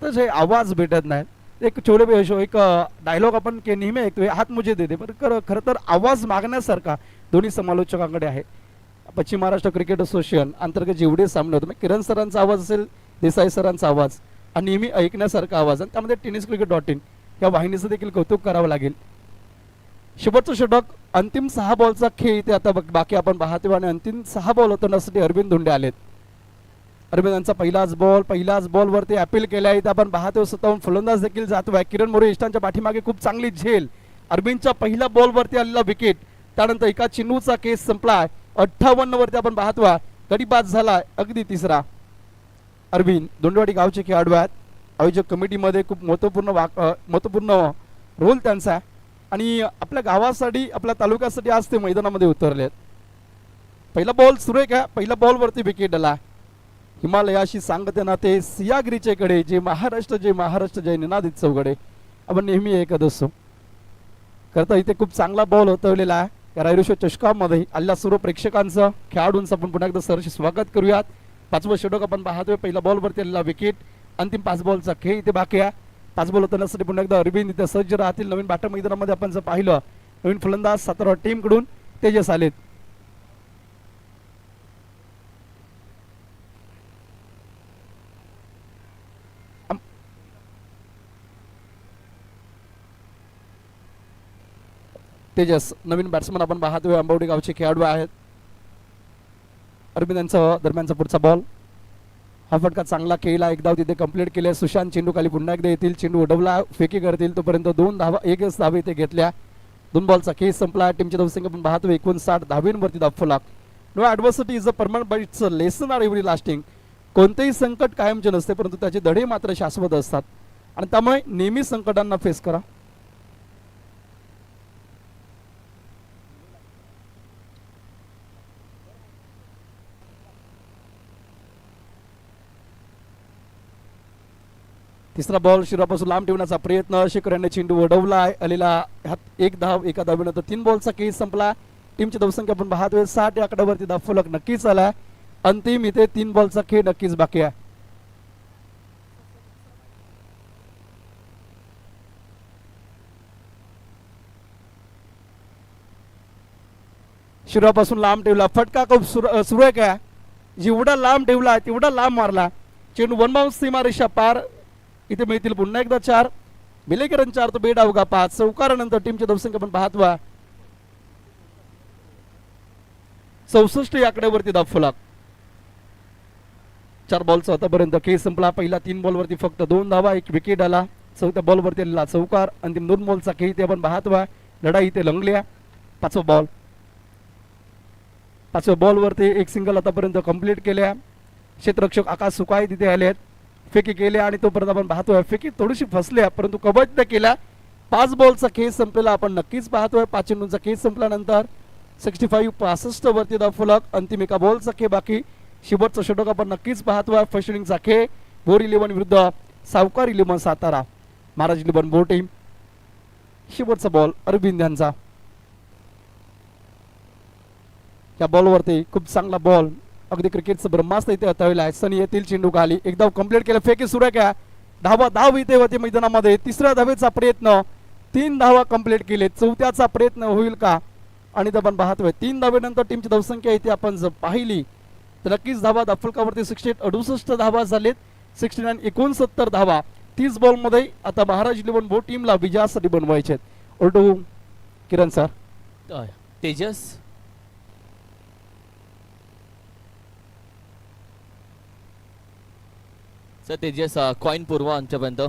तसे आवाज भेटत नाहीत. एक छोटे एक डायलॉग आपण नेहमी ऐकतोय, हात मुझे दे दे, पण खरं तर आवाज मागण्यासारखा दोन्ही समालोचकांकडे आहे. पश्चिम महाराष्ट्र क्रिकेट असोसिएशन अंतर्गत जेवढे सामने होते, किरण सरांचा आवाज असेल, देसाई सरांचा आवाज, आणि नेहमी ऐकण्यासारखा आवाज, आणि त्यामध्ये tenniscricket.in या वाहिनीचं देखील कौतुक करावं लागेल. शेवटचं षटक, अंतिम 6 बॉलचा खेळ इथे आता बाकी आपण पाहतो. आणि अंतिम 6 बॉल होतानासाठी अरविंद धुंडे आलेत. अरविंदांचा पहिलाच बॉल वरती अपील केला आहे. आपण पाहतो स्वतःहून फलंदाज देखील जातोय. किरण मोरे इष्टांच्या पाठीमागे खूप चांगली झेल. अरविंदच्या पहिल्या बॉल वरती आलेला विकेट. त्यानंतर एका चिन्हूचा केस संपलाय. 58 वरती आपण पाहतोय गडी बाद झालाय. अगदी तिसरा. अरविंद दोंडवाडी गावचे खेळाडू आहेत. आयोजक कमिटीमध्ये खूप महत्वपूर्ण रोल त्यांचा आहे. आणि आपल्या गावासाठी, आपल्या तालुक्यासाठी आज ते मैदानामध्ये उतरलेत. पहिला बॉल सुरेख आहे. पहिल्या बॉल वरती विकेट आला. हिमालयाशी सांगते ना ते सियागिरीचे कडे, जे महाराष्ट्र जय निनादित चौगडे, आपण नेहमी ऐकत असतो. करता इथे खूप चांगला बॉल होतवलेला आहे. या रायरुश्व चषकामध्ये आलेल्या सर्व प्रेक्षकांचं, खेळाडूंचं आपण पुन्हा एकदा सरशी स्वागत करूयात. 5वं षटक आपण पाहतोय. पहिला बॉल वरती आलेला विकेट. अंतिम 5 बॉलचा खेळ इथे बाकी आहे. 5 बॉल होतानासाठी पुन्हा एकदा अरविंद इथे सज्ज राहतील. नवीन बाटा मैदानामध्ये आपण जर पाहिलं, नवीन फलंदाज सातारा टीम कडून तेजस आलेत. तेजस नवीन बॅट्समन आपण पाहतोय. आंबवडी गावचे खेळाडू आहेत. अरविंद यांचा दरम्यानचा पुढचा बॉल. हा फटका चांगला खेळला. 1 धाव तिथे कंप्लीट केले. सुशांत चेंडू खाली पुन्हा एकदा येतील. चेंडू उडवला, फेकी करतील. तोपर्यंत 2 धावा, 1 धावे इथे घेतल्या. 2 बॉलचा खेळ संपला. टीमची धावसंख्या आपण पाहतोय 59 धावेंवरती धावफलक. No adversity is a permanent but it's a lesson are every lasting. कोणतेही संकट कायमचे नसते, परंतु त्याचे धडे मात्र शाश्वत असतात. आणि त्यामुळे नेहमी संकटांना फेस करा. तिसरा बॉल शिरापासून लांब ठेवण्याचा प्रयत्न. शेखर यांनी चेंडू उडवला. आलेला हात 1 धाव. 1 धावेनंतर 3 बॉलचा खेळ संपला. टीमची धावसंख्या आपण पाहतोय 60 या आकड्यावरती धावफलक नक्कीच आला. अंतिम इथे 3 बॉलचा खेळ नक्कीच बाकी आहे. शिरापासून लांब ठेवला. फटका खूप सुरेख आहे. जेवढा लांब ठेवला तेवढा लांब मारला. चेंडू 1 बाउन्स सीमारेषा पार. इथे मिळतील पुन्हा एकदा 4. बिलेकरन 4 तो बेडावगा 5. चौकारानंतर टीमची धावसंख्या आपण पाहतोय 64 या आकड्यावरती धावफलक. 4 बॉलचा आतापर्यंत खेळ संपला. पहिला 3 बॉलवरती फक्त 2 धावा, 1 विकेट आला. 4थ्या बॉलवरती आलेला चौकार. अंतिम 2 बॉलचा खेळ इथे आपण पाहतोय. लढाई इथे लंगल्या. 5वा बॉल. 5व्या बॉलवरती 1 सिंगल आतापर्यंत कंप्लीट केल्या. क्षेत्ररक्षक आकाश सुकाय तिथे आले आहेत. फेकी केल्या आणि तोपर्यंत आपण पाहतोय फेकी थोडीशी फसल्या, परंतु कबड्ड केल्या. 5 बॉलचा खेळ संपलेला आपण नक्कीच पाहतोय. 5 चेंडूंचा खेळ संपल्यानंतर 65 वरती धावफलक. अंतिम 1 बॉलचा खेळ बाकी. शेवटचा षटक आपण नक्कीच पाहतोय. फर्स्ट इनिंगचा खेळ बोर 11 विरुद्ध सावकार 11 सातारा. महाराज 11 बोर टीम. शेवटचा बॉल अरविंद यांचा. या बॉलवरती खूप चांगला बॉल, अगदी क्रिकेटचं ब्रह्मास्त्र इथे हाताळलं आहे. सनी येथील चेंडू खाली. 1 धाव कंप्लीट केलं. फेकी सुरू आहे. धाव इथे होती मैदानामध्ये. 3ऱ्या धावेचा प्रयत्न. 3 धावा कंप्लीट केले. 4थ्याचा प्रयत्न होईल का? आणि आपण पाहतोय 3 धावेनंतर टीमची धावसंख्या इथे आपण जर पाहिली तर नक्कीच धावा दाफलकावरती 68 धावा झालेत. 69 69 धावा 30 बॉलमध्ये आता महाराज इलेव्हन भो टीमला विजयासाठी बनवायचे आहेत. ओल्टो Kiran sir. Tejas sir, Tejas coin पूर्व आमच्यापर्यंत.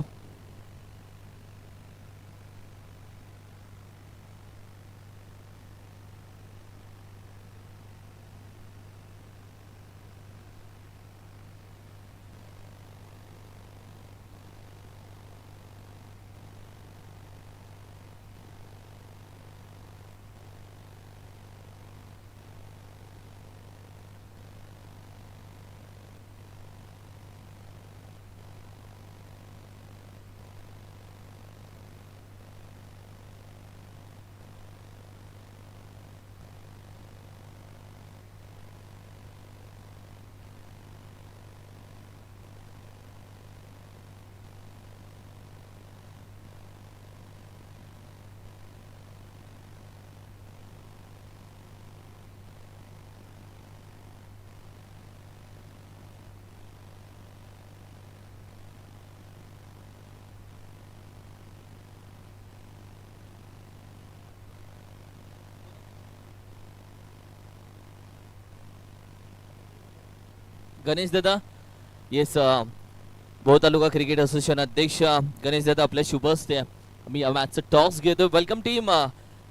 गणेश दादा, yes, Bhor Taluka cricket association अध्यक्ष गणेश दादा, आपल्या शुभ हस्ते मी या मॅचचं टॉस घेतो. Welcome team.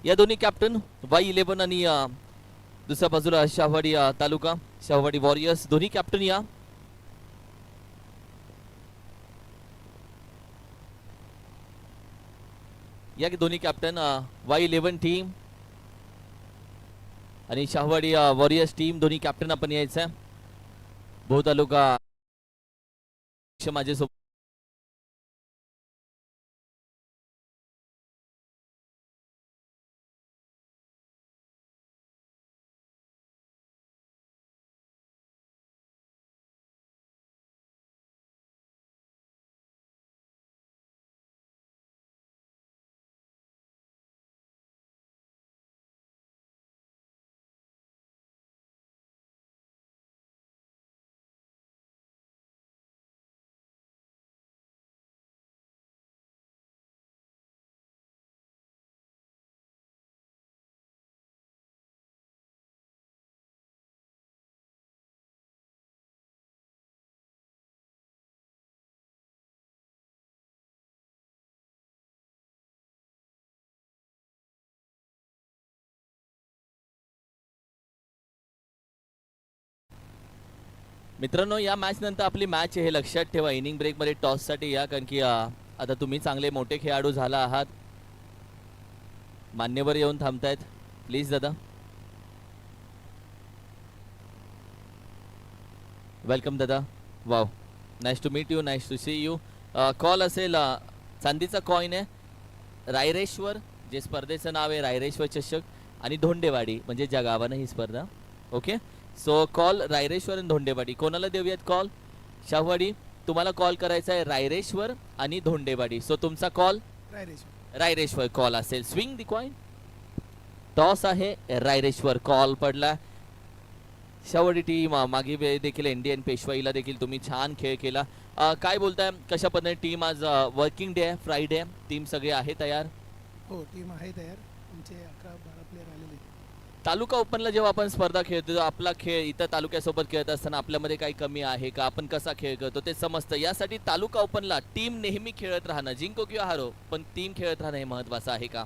या दोन्ही कॅप्टन Y11 आणि दुसऱ्या बाजूला शाहवाडी तालुका, शाहवाडी वॉरियर्स, दोन्ही कॅप्टन या. या दोन्ही कॅप्टन Y11 टीम आणि शाहवाडी वॉरियर्स टीम, दोन्ही कॅप्टन आपण यायचं आहे. भोर तालुका माझ्यासोबत मित्रांनो, या मॅच नंतर आपली मॅच हे लक्षात ठेवा. इनिंग ब्रेक मध्ये टॉस साठी या, कारण की आता तुम्ही चांगले मोठे खेळाडू झाला आहात. मान्यवर येऊन थांबतायत. प्लीज दादा. वेलकम दादा. Wow, nice to meet you, nice to see you. Call असेल चांदीचा कॉइन आहे रायरेश्वर, जे स्पर्धेचं नाव आहे रायरेश्वर चषक, आणि धोंडेवाडी म्हणजे ज्या गावानं ही स्पर्धा. ओके, सो कॉल रायरेश्वर आणि धोंडेवाडी. कोणाला देऊयात कॉल? शाहवाडी, तुम्हाला कॉल करायचा आहे रायरेश्वर आणि धोंडेवाडी. सो तुमचा कॉल रायरेश्वर कॉल असेल. स्विंग दी कॉइन. टॉस आहे रायरेश्वर, कॉल पडला. शाहवाडी टीम मागे देखील इंडियन पेशवाईला देखील तुम्ही छान खेळ केला. काय बोलताय, कशा पद्धतीने टीम? आज वर्किंग डे आहे, फ्रायडे, टीम सगळे आहे तयार? हो, टीम आहे तयार. आमचे 11-12 प्लेयर आलेले. तालुका ओपनला जेव्हा आपण स्पर्धा खेळतो, आपला खेळ इतर तालुक्यासोबत खेळत असताना आपल्यामध्ये काही कमी आहे का, आपण कसा खेळ करतो ते समजतं. यासाठी तालुका ओपनला टीम नेहमी खेळत राहणं, जिंको किंवा हारो, पण टीम खेळत राहणं हे महत्त्वाचं आहे का?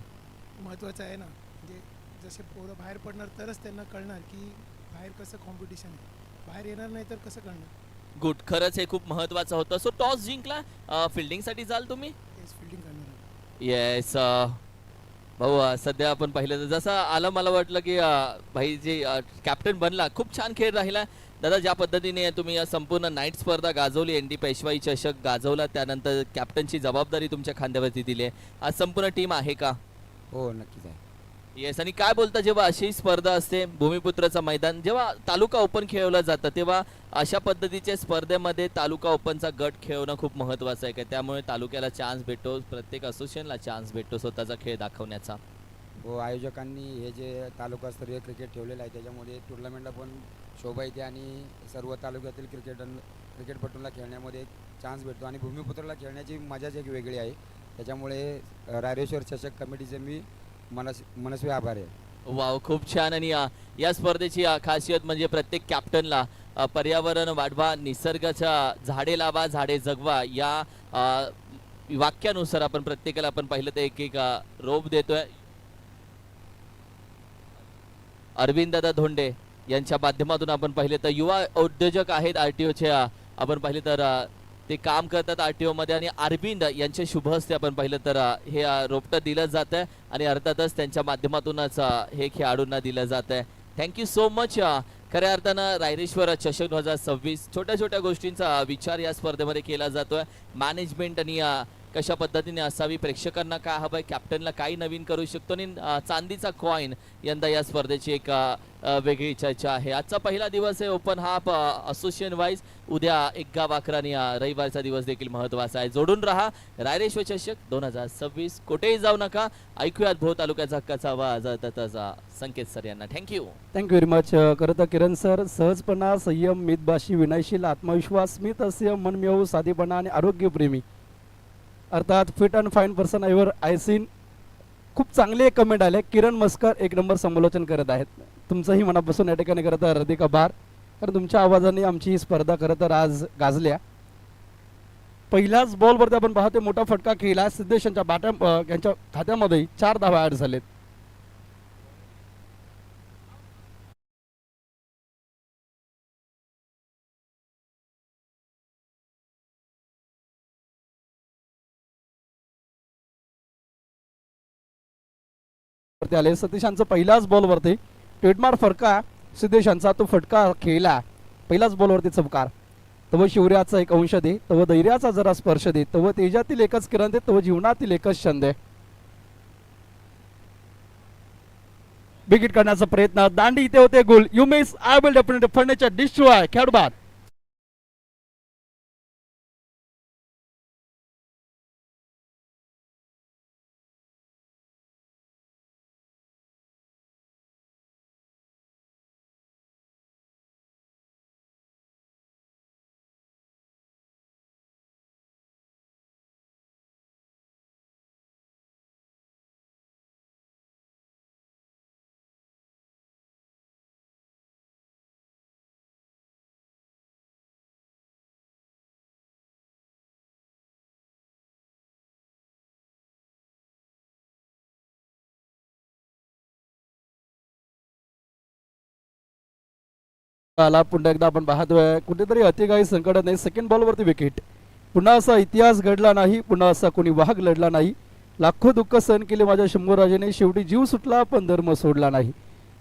महत्त्वाचं आहे ना. म्हणजे जसे पोरं बाहेर पडणार तरच त्यांना कळणार की बाहेर कसं कॉम्पिटिशन आहे. बाहेर येणार नाही तर कसं कळणार. गुड, खरंच हे खूप महत्त्वाचं होतं. सो टॉस जिंकला, फिल्डिंगसाठी जाल तुम्ही? येस, फिल्डिंग करणार. येस भाऊ, सध्या आपण पाहिलं तर जसं आलं, मला वाटलं की भाई जे कॅप्टन बनला, खूप छान खेळ राहिला. दादा, ज्या पद्धतीने तुम्ही या संपूर्ण नाईट स्पर्धा गाजवली, एनडी पेशवाई चषक गाजवला, त्यानंतर कॅप्टनची जबाबदारी तुमच्या खांद्यावरती दिली आहे, आज संपूर्ण टीम आहे का? हो, नक्कीच आहे. येस. आणि काय बोलता, जेव्हा अशी स्पर्धा असते, भूमिपुत्राचं मैदान जेव्हा तालुका ओपन खेळवलं जातं, तेव्हा अशा पद्धतीच्या स्पर्धेमध्ये तालुका ओपनचा गट खेळवणं खूप महत्त्वाचं आहे का? त्यामुळे तालुक्याला चान्स भेटतो, प्रत्येक असोसिएशनला चान्स भेटतो स्वतःचा खेळ दाखवण्याचा. हो, आयोजकांनी हे जे तालुकास्तरीय क्रिकेट ठेवलेलं आहे, त्याच्यामध्ये टुर्नामेंटला पण शोभा येते आणि सर्व तालुक्यातील क्रिकेटपटूंना खेळण्यामध्ये एक चान्स भेटतो आणि भूमिपुत्राला खेळण्याची मजाच एक वेगळी आहे. त्याच्यामुळे रायरेश्वर चषक कमिटीचे मी मनस्वी आभार आहे. वाव, खूप छान. आणि या स्पर्धेची खासियत म्हणजे प्रत्येक कॅप्टनला पर्यावरण वाढवा, निसर्गाच्या झाडे लावा, झाडे जगवा या वाक्यानुसार आपण प्रत्येकाला आपण पाहिलं तर एक एक रोप देतोय. अरविंददादा धोंडे यांच्या माध्यमातून आपण पाहिले तर युवा उद्योजक आहेत आरटीओचे. आपण पाहिले तर ते काम करतात आरटीओ मध्ये आणि अरविंद यांच्या शुभ हस्ते आपण पाहिलं तर हे रोपटं दिलं जात आहे आणि अर्थातच त्यांच्या माध्यमातूनच हे खेळाडूंना दिलं जात आहे. Thank you so much. खऱ्या अर्थानं रायरेश्वर चषक 2026 छोट्या छोट्या गोष्टींचा विचार या स्पर्धेमध्ये केला जातोय. मॅनेजमेंट आणि कशा पद्धतीने असावी, प्रेक्षकांना काय हवंय, कॅप्टनला काही नवीन करू शकतो आणि चांदीचा कॉइन यंदा या स्पर्धेची एक वेगळी चर्चा आहे. आजचा पहिला दिवस आहे ओपन हाफ असोसिएशन वाईज. उद्या 1 गाव 11 आणि रविवारचा दिवस देखील महत्वाचा आहे. जोडून रहा. रायरेश्वर चषक 2026 कुठेही जाऊ नका. ऐकूयात भोर तालुक्याचा हक्काचा आवाज त्याचा संकेत सर यांना. Thank you very much. खरं तर किरण सर, सहजपणा, संयम, मितभाषी, विनयशील, आत्मविश्वास, स्मित हास्य, मनमिळावू, साधेपणा आणि आरोग्यप्रेमी अर्थात fit and fine person ever I seen. खूप चांगले कमेंट आले. किरण मस्कर 1 नंबर समालोचन करत आहेत. तुमचंही मनापासून या ठिकाणी करत हार्दिक आभार. कारण तुमच्या आवाजाने आमची ही स्पर्धा खरं तर आज गाजल्या. पहिल्याच बॉलवरती आपण पाहतोय मोठा फटका खेळला. सिद्धेश यांच्या यांच्या खात्यामध्ये 4 धावा ऍड झालेत. आले सतीशांचं पहिल्याच बॉलवरती ट्रेडमार्क फटका. सिद्धेशांचा तो फटका खेळला पहिल्याच बॉलवरती चमकार. तव शिवऱ्याचा एक अंश दे, तव धैर्याचा जरा स्पर्श दे, तव तेजातील एकच किरण दे, तव जीवनातील एकच क्षण दे. विकेट करण्याचा प्रयत्न, दांडी इथे होते, गोल. You miss, I will definitely furniture destroy. खेळाडू बाद. आला पुन्हा एकदा आपण पाहतोय कुठेतरी अतिगाई संकट नाही. सेकंड बॉलवरती विकेट. पुन्हा असा इतिहास घडला नाही, पुन्हा असा कोणी वाघ लढला नाही. लाखो दुःख सहन केले माझ्या शंभूराजेने, शेवटी जीव सुटला पण धर्म सोडला नाही.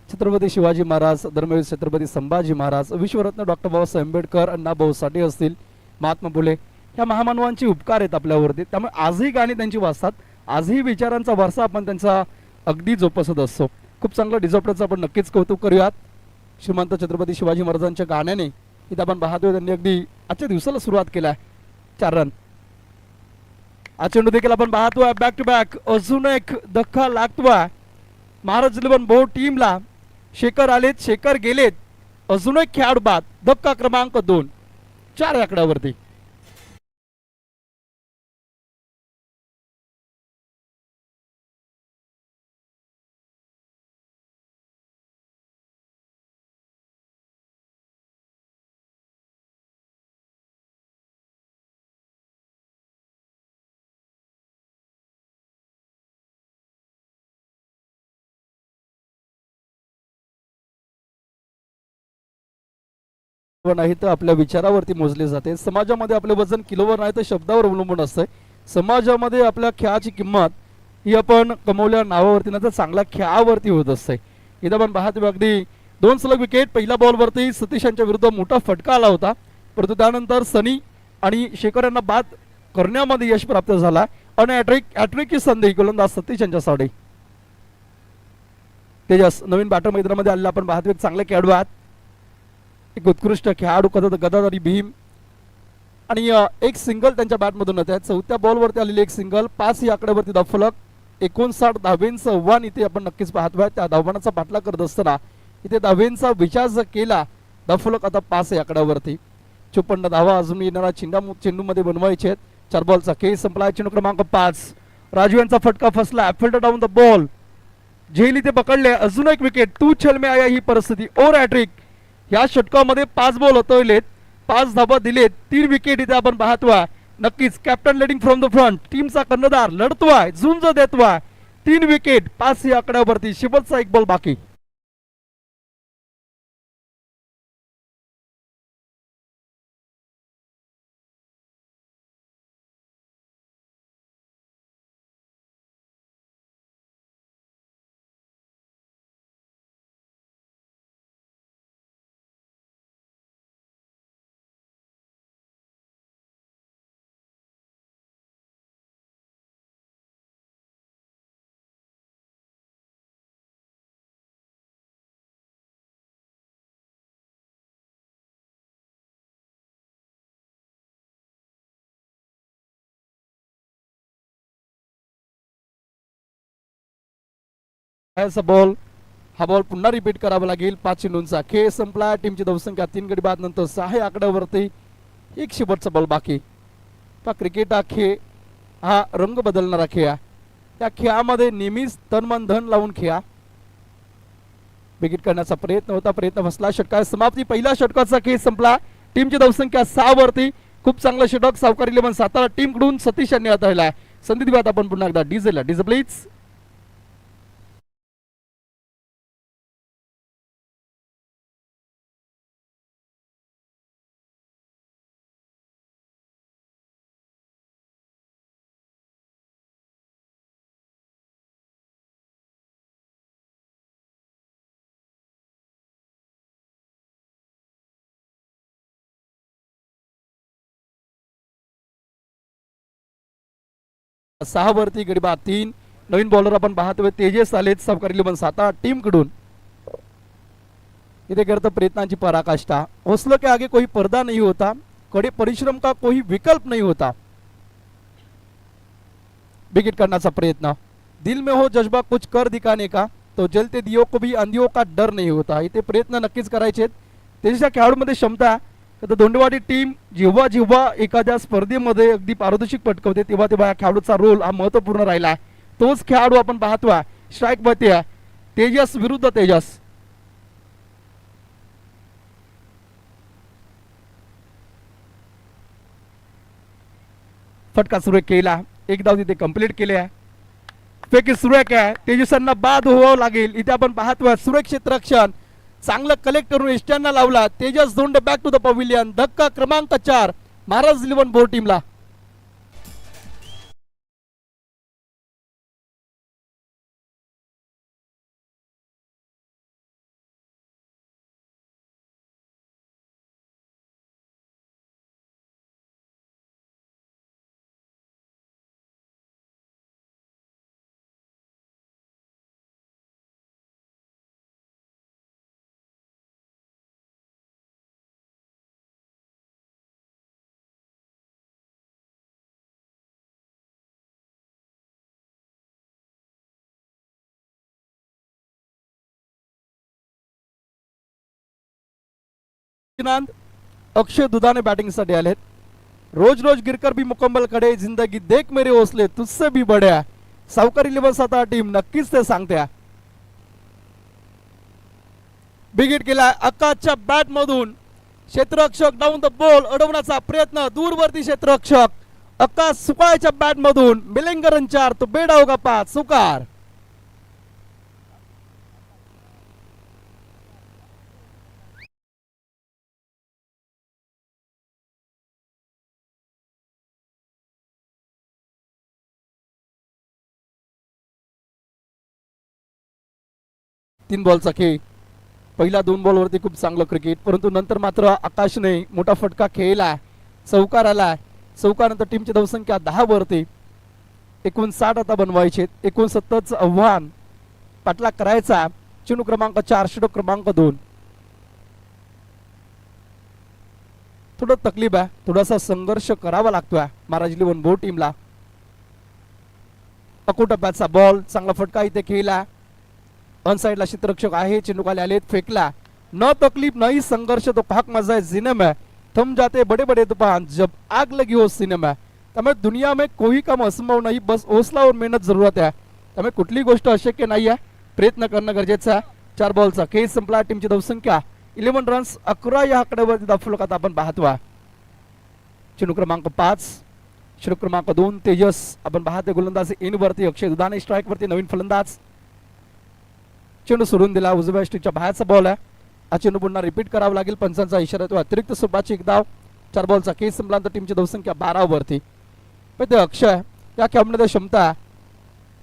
छत्रपती शिवाजी महाराज, धर्मवीर छत्रपती संभाजी महाराज, विश्वरत्न डॉक्टर बाबासाहेब आंबेडकर, अण्णाभाऊ साठे असतील, महात्मा फुले, ह्या महामानवांची उपकार आहेत आपल्यावरती. त्यामुळे आजही गाणी त्यांची वाचतात. आजही विचारांचा वारसा आपण त्यांचा अगदी जोपासत असतो. खूप चांगलं डिझॉप्टरचं आपण नक्कीच कौतुक करूयात. श्रीमंत छत्रपती शिवाजी महाराजांच्या गाण्याने इथं आपण पाहतोय त्यांनी अगदी आजच्या दिवसाला सुरुवात केलाय. 4 रन. आज चेंडू देखील आपण पाहतोय बॅक टू बॅक. अजून एक धक्का लागतोय महाराज इलेव्हन बोर्ड टीमला. शेखर आलेत, शेखर गेलेत, अजून एक खेळाडू बाद. धक्का क्रमांक 2. 4 आकड्यावरती. नाही तर आपल्या विचारावरती मोजले जाते. समाजामध्ये आपले वजन किलोवर नाही तर शब्दावर अवलंबून असते. समाजामध्ये आपल्या खेळाची किंमत ही आपण कमवल्या नावावरती नाही तर चांगल्या खेळावरती होत असते. इथं आपण पाहतो अगदी 2 सलग विकेट. पहिल्या बॉलवरती सतीश यांच्या विरुद्ध मोठा फटका आला होता, परंतु त्यानंतर सनी आणि शेखर यांना बाद करण्यामध्ये यश प्राप्त झाला आणि हॅट्रिकची संधी गोलंदाज सतीश यांच्यासाठी. तेजस नवीन बॅटर मैदानामध्ये आलेला आपण पाहतो. एक चांगले खेळाडू आहेत, एक उत्कृष्ट खेळाडू गदाधारी भीम आणि एक सिंगल त्यांच्या बॅटमधून येत आहे. 4थ्या बॉलवरती आलेली एक सिंगल. 5 या आकड्यावरती धावफलक. 59 धावेंचं आव्हान इथे आपण नक्कीच पाहतोय. त्या धावनाचा पाठलाग करत असताना इथे धावेंचा विचार केला, फलक आता 5 आहे आकड्यावरती. 54 धावा अजून येणारा चेंडूमध्ये बनवायचे आहेत. 4 बॉलचा खेळ संपला. चेंडू क्रमांक 5 राजू यांचा फटका फसला. Fielder down the ball. झेल इथे पकडले. अजून एक विकेट. तू छल में आया ही परिस्थिती. Over hat-trick. या षटकामध्ये 5 बॉल हातवलेत, 5 धाबा दिलेत, 3 विकेट इथे आपण पाहतोय. नक्कीच captain leading from the front. टीमचा कर्णधार लढतोय, झुंज देतोय. 3 विकेट, 5 या आकड्यावरती. शेवटचा 1 बॉल बाकी. बॉल. हा बॉल पुन्हा रिपीट करावा लागेल. 5 चेंडूंचा खेळ संपला. टीमची धावसंख्या 3 गडी बाद नंतर 6 आकड्यावरती. एक शेवटचा बॉल बाकी. क्रिकेट हा खेळ हा रंग बदलणारा खेळ आहे. त्या खेळामध्ये नेहमीच तन मन धन लावून खेळा. विकेट करण्याचा प्रयत्न होता, प्रयत्न फसला. षटकार समाप्ती. पहिल्या षटकाचा खेळ संपला. टीमची धावसंख्या 6 वरती. खूप चांगलं षटक सावकारी 11 सातारा टीम कडून सतीश यांनी हाताळला. संधी दिव्यात आपण पुन्हा एकदा डीजेला. DJ please. सहा वरती गडी बाद 3. नवीन बॉलर आपण पाहतोय तेजस आलेत सावकारी 11 सातारा टीम कडून. इथे करता प्रयत्नांची पराकाष्ठा. हौसलों के आगे कोई पर्दा नहीं होता, कड़े परिश्रम का कोई विकल्प नहीं होता. विकेट करण्याचा प्रयत्न. दिल में हो जज्बा कुछ कर दिखाने का तो जलते दियो को भी अंधियों का डर नहीं होता. इथे प्रयत्न नक्कीच करायचे. त्याच्या खेळाडूमध्ये क्षमता. तर धोंडेवाडी टीम जेव्हा जेव्हा एखाद्या स्पर्धेमध्ये अगदी पारदर्शक पटकवते तेव्हा तेव्हा या खेळाडूचा रोल हा महत्वपूर्ण राहिला. तोच खेळाडू आपण पाहतोय. स्ट्राईक मध्ये तेजस विरुद्ध तेजस. फटका सुरू केला. एक धाव तिथे कंप्लीट केले आहे. पैकी सुरेख आहे. तेजसांना बाद व्हावं लागेल. इथे आपण पाहतोय सुरक्षित रक्षण चांगलं कलेक्ट करून एस्ट्यांना लावला. तेजस धोंडे बॅक टू द पवेलियन. धक्का क्रमांक 4 महाराज 11 बोर टीमला. अक्षय दुधाने बैटिंग साठी आलेत. रोज रोज गिरकर भी मुकम्मल खड़े, जिंदगी देख मेरे हौसले तुझसे भी बड्या. सावकारी 11 सातारा टीम नक्कीच ते सांगते. विकेट केला आकाशच्या बॅट मधून. क्षेत्ररक्षक डाऊन द बॉल अडवण्याचा प्रयत्न. दूरवर्ती क्षेत्ररक्षक आकाश सुकाळच्या बॅट मधून. मिलिंगरन 4 तो बेडावगा 5. सुकार. तीन बॉलचा खेळ. पहिल्या 2 बॉलवरती खूप चांगलं क्रिकेट, परंतु नंतर मात्र आकाशने मोठा फटका खेळला. चौकार आला. चौकानंतर टीमची धावसंख्या 10 वरती. 59 आता बनवायचे. 69चं आव्हान पाटला करायचा. चेंडू क्रमांक 4 षटक क्रमांक 2. थोडं तकलीफ आहे. थोडासा संघर्ष करावा लागतोय महाराज 11 बोर टीमला. अकोटप्याचा बॉल चांगला फटका इथे खेळला. ऑन साइडला क्षेत्ररक्षक आहे. चेंडू खाली आलेत. फेकला. न तकलीफ नहीं संघर्ष तो पाक मजा है जीने में, थम जाते बड़े बड़े तूफान जब आग लगी हो सीने में. त्यामुळे दुनिया में कोई काम असंभव नाही, बस हौसला और मेहनत जरूरत आहे. त्यामुळे कुठली गोष्ट अशक्य नाही आहे, प्रयत्न करणं गरजेचं आहे. 4 बॉलचा खेळ संपला. टीमची धावसंख्या 11 रन्स 11 या आकड्यावरती दाफलकात आपण पाहतोय. चेंडू क्रमांक 5, चेंडू क्रमांक 2 तेजस आपण पाहते गोलंदाज इन वरती. अक्षय दुधाने स्ट्राईक वरती, नवीन फलंदाज. चेंडू सोडून दिला, उजव्या स्टिकच्या बाहेरचा बॉल आहे. हा चेंडू पुन्हा रिपीट करावा लागेल, पंचांचा इशारा तो अतिरिक्त स्वरूपाची एक धाव. 4 बॉलचा खेळ संपल्यानंतर टीमची धावसंख्या 12 वरती. पण ते अक्षय या खेळामध्ये क्षमता आहे,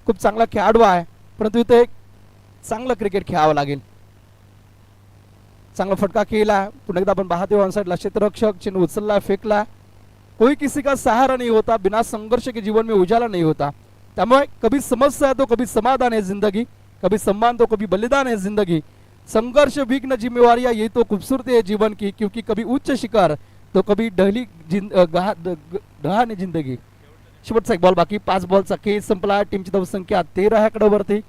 खूप चांगला खेळाडू आहे, परंतु इथे एक चांगलं क्रिकेट खेळावं लागेल. चांगला फटका खेळला, पुन्हा एकदा आपण पाहतोय ऑन साइडला क्षेत्ररक्षक. चेंडू उचलला, फेकला. कोई किसी का सहारा नहीं होता, बिना संघर्ष के जीवन में उजाला नहीं होता. त्यामुळे कभी समस्या है तो कभी समाधान है जिंदगी, कभी सम्मान तो कभी बलिदान है जिंदगी. संघर्ष विघ्न जिम्मेवारियां ये तो खूबसूरती है जीवन की, क्योंकि कभी उच्च शिखर तो कभी ढहाने जिंदगी. शेवटचा एक बॉल बाकी. 5 बॉलचा खेळ संपला. टीमची धावसंख्या 13 आकड्यावरती.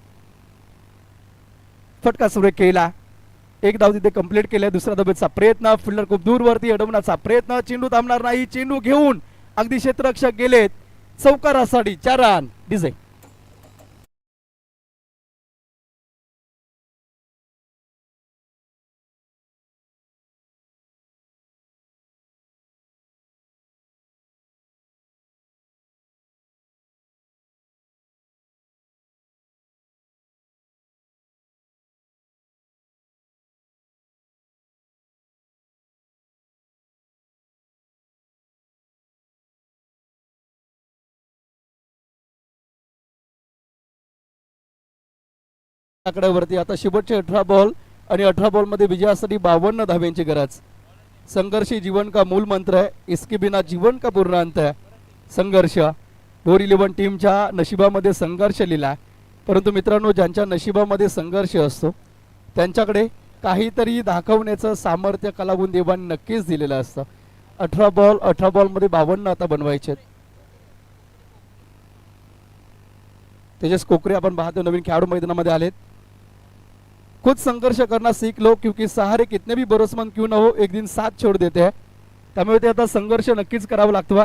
फटका सुरेख केला, एक धाव तिथे कंप्लीट केले. दुसऱ्या धावेचा प्रयत्न, फिल्डर खूप दूर वरती अडवण्याचा प्रयत्न. चेंडू थांबणार नाही, चेंडू घेऊन अगदी क्षेत्ररक्षक गेलेत चौकारासाठी. 4 रन डिझे. आकड्यावरती आता शेवटचे 18 बॉल आणि 18 बॉल मध्ये विजयासाठी 52 धाव्यांची गरज. संघर्ष ही जीवन का मूल मंत्र है, इसके बिना जीवन का पूर्ण अंत है. संघर्ष 411 टीमच्या नशिबामध्ये संघर्ष लिहिला, परंतु मित्रांनो ज्यांच्या नशिबामध्ये संघर्ष असतो त्यांच्याकडे काहीतरी दाखवण्याचं सामर्थ्य कलागुण देवाने नक्कीच दिलेलं असतं. 18 बॉल मध्ये 52 आता बनवायचे. तेजस कोकरे आपण पाहतो नवीन खेळाडू मैदानामध्ये आलेत. खुद संघर्ष करना सीख लो, क्योंकि सहारे कितने भी भरोसेमंद क्यों ना हो एक दिन साथ छोड़ देते हैं. त्यामुळे ते आता संघर्ष नक्कीच करावा लागतो.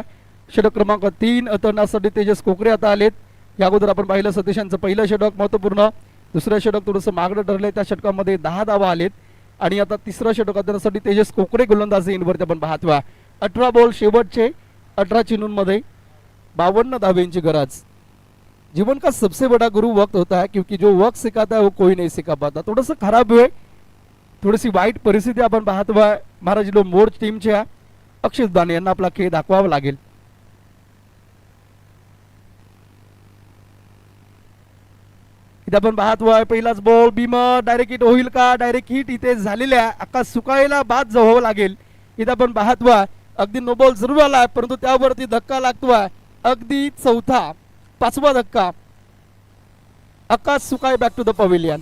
षटक क्रमांक 3 अतरण्यासाठी तेजस कोकरे आता आलेत. या अगोदर आपण पाहिलं सतीश यांचं पहिलं षटक महत्वपूर्ण, दुसरं षटक थोडंसं मागणं ठरलंय, त्या षटकामध्ये 10 धावा आलेत. आणि आता तिसरं षटक अतरण्यासाठी तेजस कोकरे गोलंदाजी इनवरती आपण पाहतोय. 18 बॉल शेवटचे 18 चेंडूंमध्ये 52 धाव्यांची गरज. जीवन का सबसे बड़ा गुरु वक्त होता है, क्योंकि जो वक्त सिखाता है वो कोई नहीं सिखा पाता. थोडंसं खराब आहे, थोडीशी वाईट परिस्थिती आपण पाहतोय. महाराज मोर्च टीमच्या अक्षय दाने यांना आपला खेळ दाखवावा लागेल. इथे आपण पाहतोय पहिलाच बॉल भीमा डायरेक्ट हिट होईल का? डायरेक्ट हिट इथे झालेल्या आकाश सुकायला बाद जावं लागेल. इथे आपण पाहतोय अगदी नो बॉल जरूर आलाय, परंतु त्यावरती धक्का लागतोय. अगदी चौथा 5वा धक्का. आकाश सुकाय बॅक टू द पवेलियन.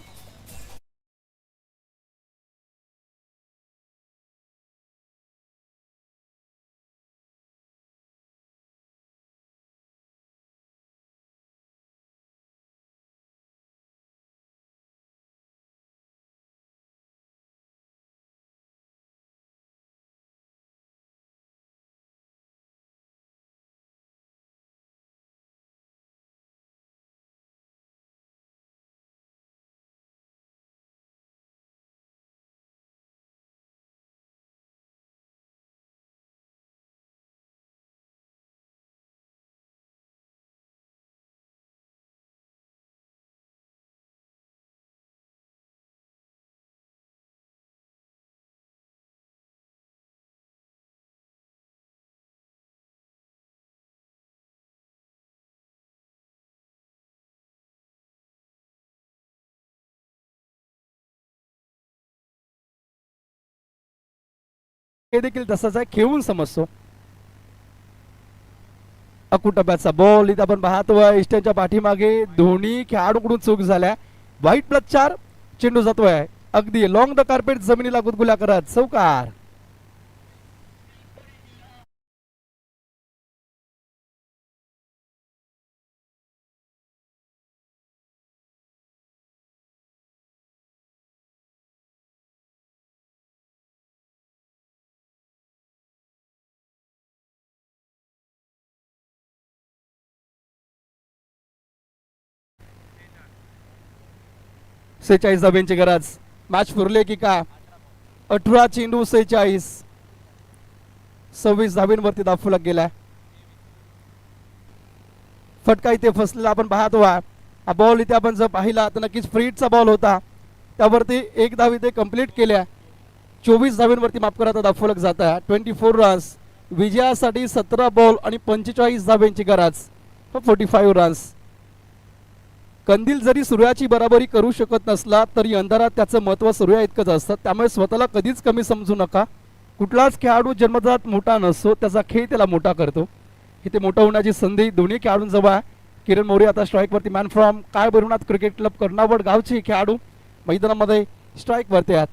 हे देखील तसाच आहे, खेळून समजतो. अकुटब्याचा बॉल इथे आपण पाहतोय इष्टांच्या पाठीमागे दोन्ही खेळाडूकडून चूक झाल्या. व्हाईट प्लस 4 चेंडू जातोय अगदी लॉंग द कार्पेट जमिनीला गुदगुल्या करत चौकार. 46 धाब्यांची गरज. मॅच फिरले की का 18 चेंडू 46. 26 धाब्यांवरती दाफुला गेला. फटका इथे फसलेला आपण पाहतो. हा बॉल इथे आपण जर पाहिला तर नक्कीच फ्रीटचा बॉल होता. त्यावरती एक धाव इथे कंप्लीट केल्या. 24 धाब्यांवरती माफ करा दाफुलक जात आहे. 24 रन्स. विजयासाठी 17 बॉल आणि 45 धाब्यांची गरज. 45 रन्स. कंदील जरी सूर्याची बराबरी करू शकत नसला तरी अंधारात त्याचं महत्त्व सूर्या इतकंच असतं. त्यामुळे स्वतःला कधीच कमी समजू नका. कुठलाच खेळाडू जन्मजात मोठा नसतो, त्याचा खेळ त्याला मोठा करतो. इथे मोठा होण्याची संधी दोन्ही खेळाडूंजवळ आहे. किरण मोरे आता स्ट्राईकवरती, मॅन फ्रॉम काय भरुनाथ क्रिकेट क्लब कर्नावड गावचे खेळाडू मैदानामध्ये स्ट्राईकवरती आहेत.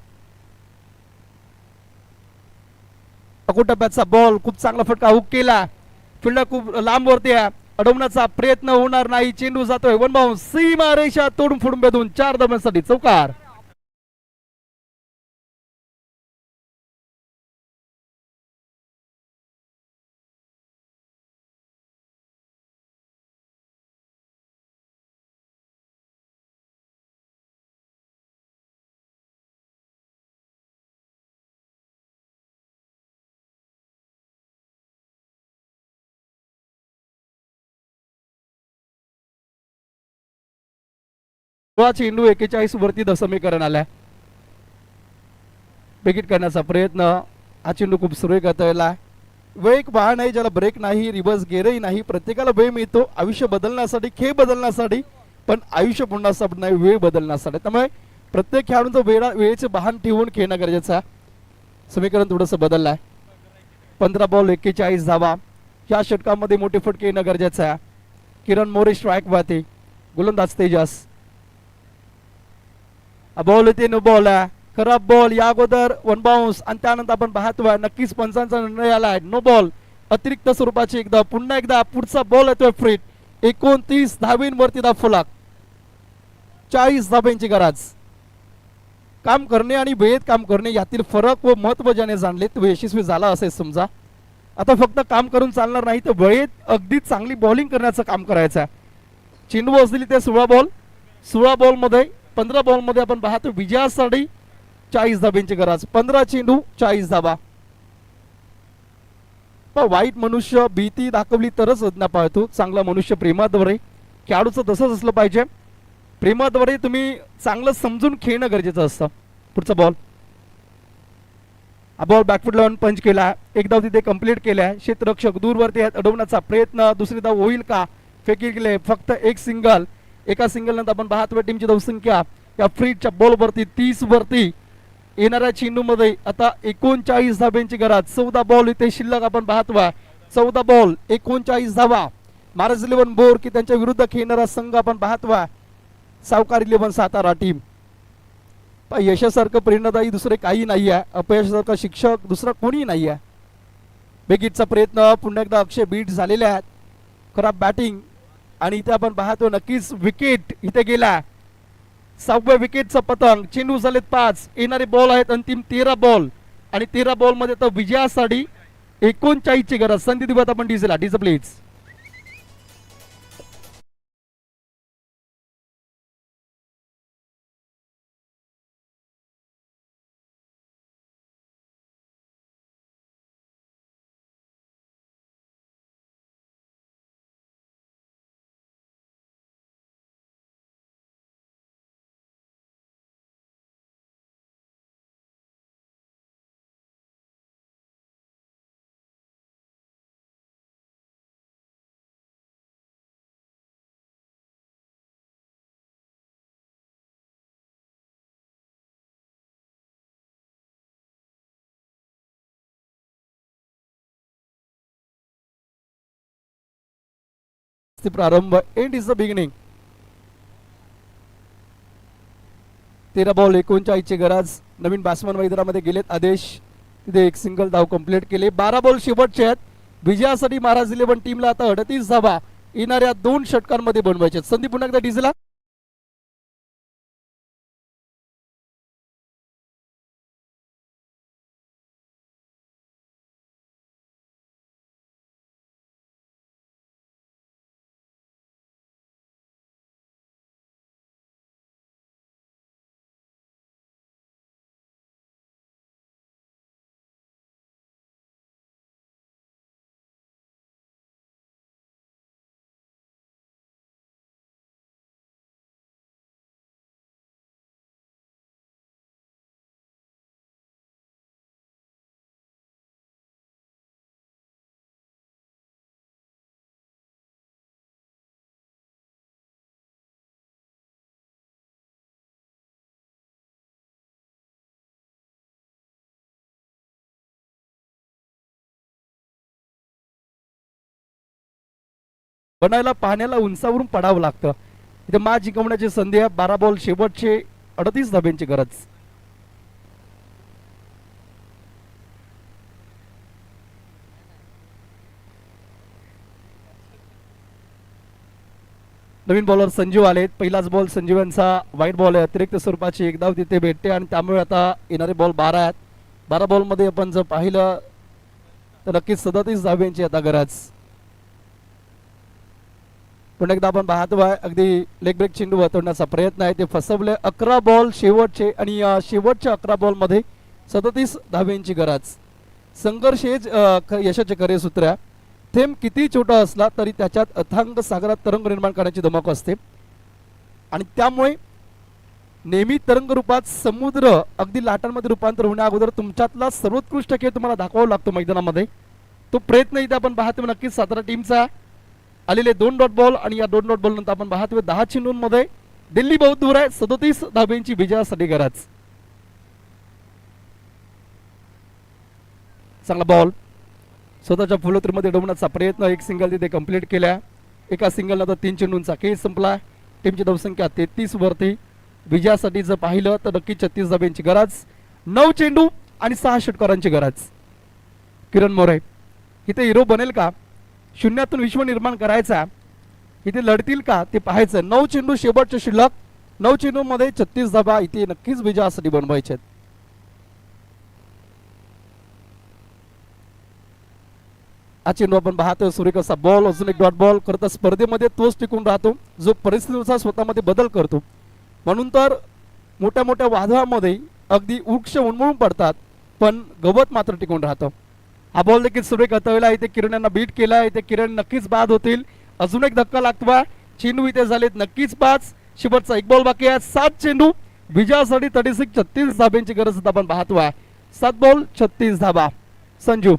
टप्प्याचा बॉल खूप चांगला फटका हुक केला. फिल्डर खूप लांब वरती आहे. अडवण्याचा प्रयत्न होणार नाही. चेंडू जातोय वन बाउंस. सीमा रेषा तोडून फोडून बेधून 4 धाब्यांसाठी चौकार. चेंडू 41 वरती समीकरण आलाय. बेगिट करण्याचा प्रयत्न. हा चेंडू खूप सुरेख आहे. वेळ एक वाहन नाही ज्याला ब्रेक नाही, रिव्हर्स गेअरही नाही. प्रत्येकाला वेळ मिळतो आयुष्य बदलण्यासाठी, खेळ बदलण्यासाठी, पण आयुष्य पुन्हा नाही, वेळ बदलण्यासाठी. त्यामुळे प्रत्येक खेळाडूंचं वेळेचे वाहन ठेवून खेळणं गरजेचं आहे. समीकरण थोडंसं बदललं आहे. 15 बॉल 41 धावा. या षटकामध्ये मोठे फटके येणं गरजेचं आहे. किरण मोरे स्ट्राईक वाहते. गोलंदाज तेजस. बॉल येते नो बॉल आहे. खराब बॉल. या अगोदर वन बाउन्स आणि त्यानंतर आपण पाहतोय नक्कीच पंचांचा निर्णय आलाय. No ball. अतिरिक्त स्वरूपाची एकदा पुन्हा एकदा पुढचा बॉल येतोय फ्रीट. 29 धाबींवरती दाफुलाक. 40 धाब्यांची गरज. काम करणे आणि वेळेत काम करणे यातील फरक व महत्व ज्याने जाणले तो यशस्वी झाला असे समजा. आता फक्त काम करून चालणार नाही तर वेळेत अगदी चांगली बॉलिंग करण्याचं काम करायचं आहे. चेंडू असलेली ते 16 बॉल. 16 बॉलमध्ये 15 बॉलमध्ये आपण पाहतो विजयासाठी 40 धाब्यांची गरज. 15 चेंडू 40 धाबा. पण वाईट मनुष्य भीती दाखवली तरच रत्ना पाळतो. चांगला मनुष्य प्रेमाद्वारे. खेळाडूचं तसंच असलं पाहिजे. प्रेमाद्वारे तुम्ही चांगलं समजून खेळणं गरजेचं असतं. पुढचा बॉल. हा बॉल बॅकफूट लावून पंच केला. एक धाव तिथे कंप्लीट केलाय. क्षेत्ररक्षक दूरवरती आहेत. अडवण्याचा प्रयत्न. दुसरी धाव होईल का? फेकी गेले. फक्त एक सिंगल. एका सिंगल नंतर आपण पाहतोय टीमची धावसंख्या या फ्रीटच्या बॉल वरती 30 वरती. येणाऱ्या चेंडू मध्ये आता 39 धाब्यांची गरज. 14 बॉल इथे शिल्लक आपण पाहतोय. 14 बॉल 39 धावा. महाराज 11 बोर की त्यांच्या विरुद्ध खेळणारा संघ आपण पाहतोय सावकार 11 सातारा टीम. यशासारखं प्रेरणादायी दुसरे काही नाही आहे. अपयशासारखं शिक्षक दुसरा कोणी नाही आहे. बेगिटचा प्रयत्न पुन्हा एकदा अक्षय बीट झालेले आहेत. खराब बॅटिंग आणि इथे आपण पाहतो नक्कीच विकेट इथे गेला. 6व्या विकेटचा पतंग. चेंडू झालेत 5. येणारे बॉल आहेत अंतिम 13 बॉल आणि 13 बॉल मध्ये तर विजयासाठी 39 ची गरज. संधी दिवत आपण डीजेला. DJ please. प्रारंभ. End is the beginning. 13 ball 39 ची गरज. नवीन बॅट्समन मैदानामध्ये गेलेत आदेश. तिथे एक सिंगल धाव कंप्लीट केले. 12 बॉल शेवटचे आहेत. विजयासाठी महाराज 11 टीमला आता 38 धावा येणाऱ्या 2 षटकांमध्ये बनवायचे. संधी पुन्हा एकदा डीजेला. बनायला पाहण्याला उंचावरून पडावं लागतं. इथे मॅच जिंकवण्याची संधी आहे. 12 बॉल शेवटचे 38 धाब्यांची गरज. नवीन बॉलर संजीव आलेत. पहिलाच बॉल संजीव यांचा वाईट बॉल आहे. अतिरिक्त स्वरूपाची एक धाव तिथे भेटते आणि त्यामुळे आता येणारे बॉल 12 आहेत. 12 बॉलमध्ये आपण जर पाहिलं तर नक्कीच 37 धाब्यांची आता गरज. पुन्हा एकदा आपण पाहतो आहे अगदी लेग ब्रेक चेंडू वाचवण्याचा प्रयत्न आहे. ते फसवले. 11 बॉल शेवटचे आणि शेवटच्या 11 बॉलमध्ये 37 धाब्यांची गरज. संघर्ष हेच यशाचे खरे सूत्र आहे. थेंब किती छोटा असला तरी त्याच्यात अथांग सागरात तरंग निर्माण करण्याची धमक असते आणि त्यामुळे नेहमी तरंग रूपात समुद्र अगदी लाटांमध्ये रूपांतर होण्या अगोदर तुमच्यातला सर्वोत्कृष्ट खेळ तुम्हाला दाखवावा लागतो मैदानामध्ये. तो प्रयत्न इथे आपण पाहतो. नक्कीच सातारा टीमचा आलेले 2 डॉट बॉल आणि या 2 डॉट बॉल नंतर आपण पाहतोय 10 चेंडूंमध्ये दिल्ली बहुत दूर आहे. 37 धाब्यांची विजयासाठी गरज. चांगला बॉल स्वतःच्या फुलोत्रीमध्ये डोबण्याचा प्रयत्न. एक सिंगल तिथे कंप्लीट केल्या. एका सिंगल आता 3 चेंडूंचा खेळ संपला. टीमची धावसंख्या 33 वरती. विजयासाठी जर पाहिलं तर नक्की 36 धाब्यांची गरज. 9 चेंडू आणि 6 षटकारांची गरज. किरण मोरे इथे हिरो बनेल का? शून्यातून विश्व निर्माण करायचा. इथे लढतील का ते पाहायचं. 9 चेंडू शेवटचे शिल्लक. 9 चेंडूमध्ये 36 धाबा इथे नक्कीच विजयासाठी बनवायचे. हा चेंडू आपण पाहतोय सुरेख असा बॉल. अजून एक डॉट बॉल. करता स्पर्धेमध्ये तोच टिकून राहतो जो परिस्थितीनुसार स्वतःमध्ये बदल करतो. म्हणून तर मोठ्या मोठ्या वादळामध्ये अगदी वृक्ष उन्मळून पडतात पण गवत मात्र टिकून राहतं. हा बॉल देखील सुरेख हाताळला. इथे किरण यांना बीट केला. इथे किरण नक्कीच बाद होतील. अजून एक धक्का लागतो. चेंडू इथे झालेत नक्कीच 5. शेवटचा एक बॉल बाकी आहे. 7 चेंडू विजयासाठी 36 धाब्यांची गरज आपण पाहतोय. 7 बॉल 36 धाबा. संजू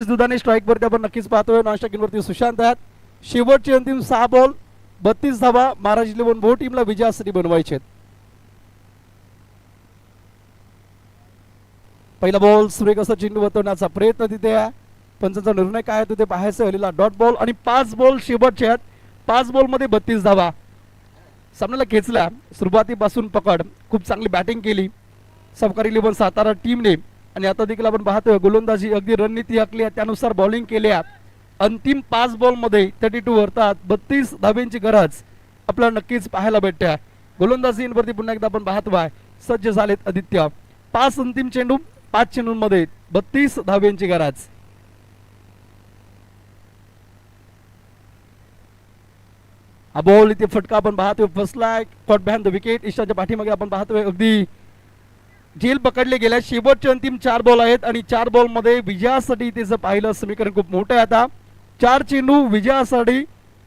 दुधाने स्ट्राईक वरती आपण नक्कीच पाहतोय. नाशिकवरती सुशांत आहेत. शेवटचे अंतिम 6 बॉल 32 धावा महाराज 11 भो टीमला विजयासाठी बनवायचे. पहिला बॉल सुरेख असा चेंडू वतवण्याचा प्रयत्न तिथे आहे. पंचांचा निर्णय काय आहे ते पाहायचं. हल्लीला डॉट बॉल आणि 5 बॉल शेवटचे आहेत. 5 बॉल मध्ये 32 धावा. सामन्याला खेचला. सुरुवातीपासून पकड. खूप चांगली बॅटिंग केली सहकारी 11 सातारा टीमने आणि आता देखील आपण पाहतोय गोलंदाजी अगदी रणनीती आखली आहे त्यानुसार बॉलिंग केली आहे. अंतिम 5 बॉल मध्ये 32 वरतात 32 धाब्यांची गरज आपल्याला नक्कीच पाहायला भेटते. गोलंदाजीवरती पुन्हा एकदा आपण पाहतोय सज्ज झालेत आदित्य. 5 अंतिम चेंडू 5 चेंडूंमध्ये 32 धाब्यांची गरज. हा बॉल इथे फटका आपण पाहतोय फसलाय. Caught behind the wicket. ईशाच्या पाठीमागे आपण पाहतोय अगदी झेल पकडले गेल्या. शेवटचे अंतिम 4 बॉल आहेत आणि 4 बॉल मध्ये विजयासाठी त्याचं पाहिलं समीकरण खूप मोठं आहे. आता 4 चेंडू विजयासाठी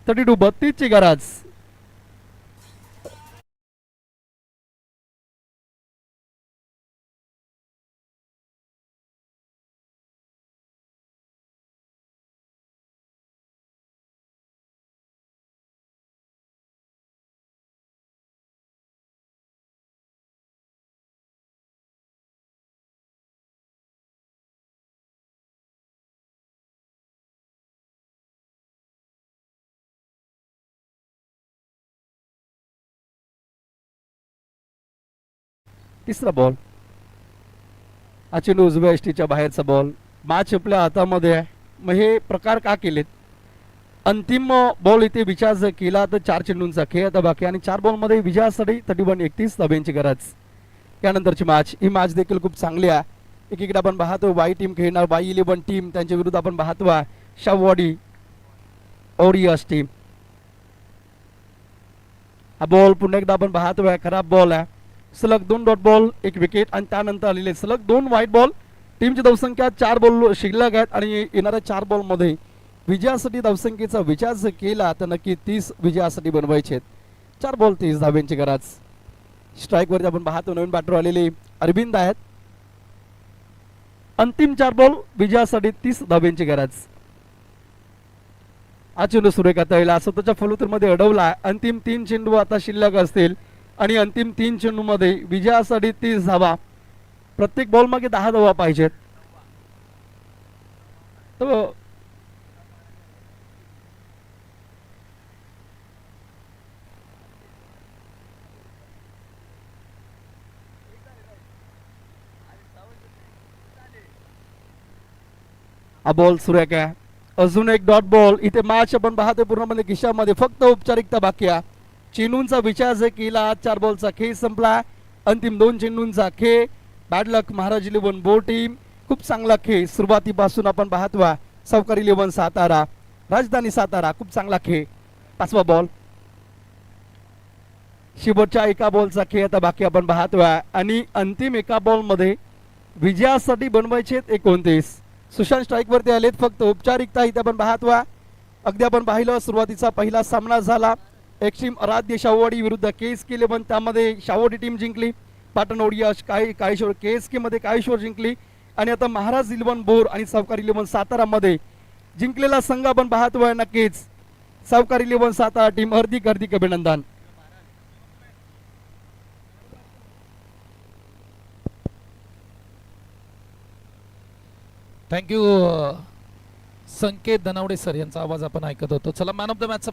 32 ची गरज. तिसरा बॉल हा चेंडू उजव्या एसटीच्या बाहेरचा बॉल. मॅच आपल्या हातामध्ये आहे. मग हे प्रकार का केलेत? अंतिम बॉल इथे विचार केला तर 4 चेंडूंचा खेळ आता बाकी आणि 4 बॉलमध्ये विजयासाठी 31 धाब्यांची गरज. त्यानंतरची मॅच ही मॅच देखील खूप चांगली आहे. एकीकडे आपण पाहतो वाई टीम खेळणार, वाई 11 टीम, त्यांच्या विरुद्ध आपण पाहतो शाववाडी ओरियस टीम. हा बॉल पुन्हा एकदा आपण पाहतोय खराब बॉल आहे. सलग 2 डॉट बॉल 1 विकेट आणि त्यानंतर आलेले सलग 2 व्हाईट बॉल. टीमची धावसंख्या 4 बॉल शिल्लक आहेत आणि येणाऱ्या 4 बॉलमध्ये विजयासाठी धावसंख्येचा विचार जर केला तर नक्की 30 विजयासाठी बनवायचे. 4 बॉल 30 धाब्यांची गरज. स्ट्राईक वरती आपण पाहतो नवीन बॅटर आलेले अरविंद आहेत. अंतिम 4 बॉल विजयासाठी 30 धाब्यांची गरज. हा चेंडू सुरेखा तळला स्वतःच्या फलुतमध्ये अडवला. अंतिम 3 चेंडू आता शिल्लक असतील आणि अंतिम 3 चेंडू मध्ये विजयासाठी 30 धावा. प्रत्येक बॉल मागे 10 धावा पाहिजेत. तर हा बॉल सुरेख आहे. अजून एक डॉट बॉल. इथे मॅच आपण पाहतोय पूर्णपणे खिशामध्ये फक्त औपचारिकता बाकी आहे. चेंडूंचा विचार जर केला 4 बॉलचा खेळ संपला. अंतिम 2 चेंडूंचा खेळ. बॅड लक महाराज 11 बोर्ड टीम. खूप चांगला खेळ सुरुवातीपासून आपण पाहतोय. सावकार 11 सातारा, राजधानी सातारा खूप चांगला खेळ. 5वा बॉल. शेवटच्या एका बॉलचा खेळ आता बाकी आपण पाहतोय आणि अंतिम एका बॉल मध्ये विजयासाठी बनवायचे 29. सुशांत स्ट्राईक वरती आलेत. फक्त औपचारिकता इथे आपण पाहतोय. अगदी आपण पाहिलं सुरुवातीचा पहिला सामना झाला. एक्स्ट्रीम आराध्य शाववाडी विरुद्ध KSK 11. त्यामध्ये शाववाडी टीम जिंकली. पाटण ओडियास काळेश्वर KSK मध्ये काळेश्वर जिंकली आणि आता महाराज 11 बोर आणि सावकार 11 सातारा मध्ये जिंकलेला संघ आपण पाहतोय. नक्कीच सावकार 11 सातारा टीम हार्दिक हार्दिक अभिनंदन. थँक्यू संकेत धनावडे सर यांचा आवाज आपण ऐकत होतो. चला मॅन ऑफ द मॅचचा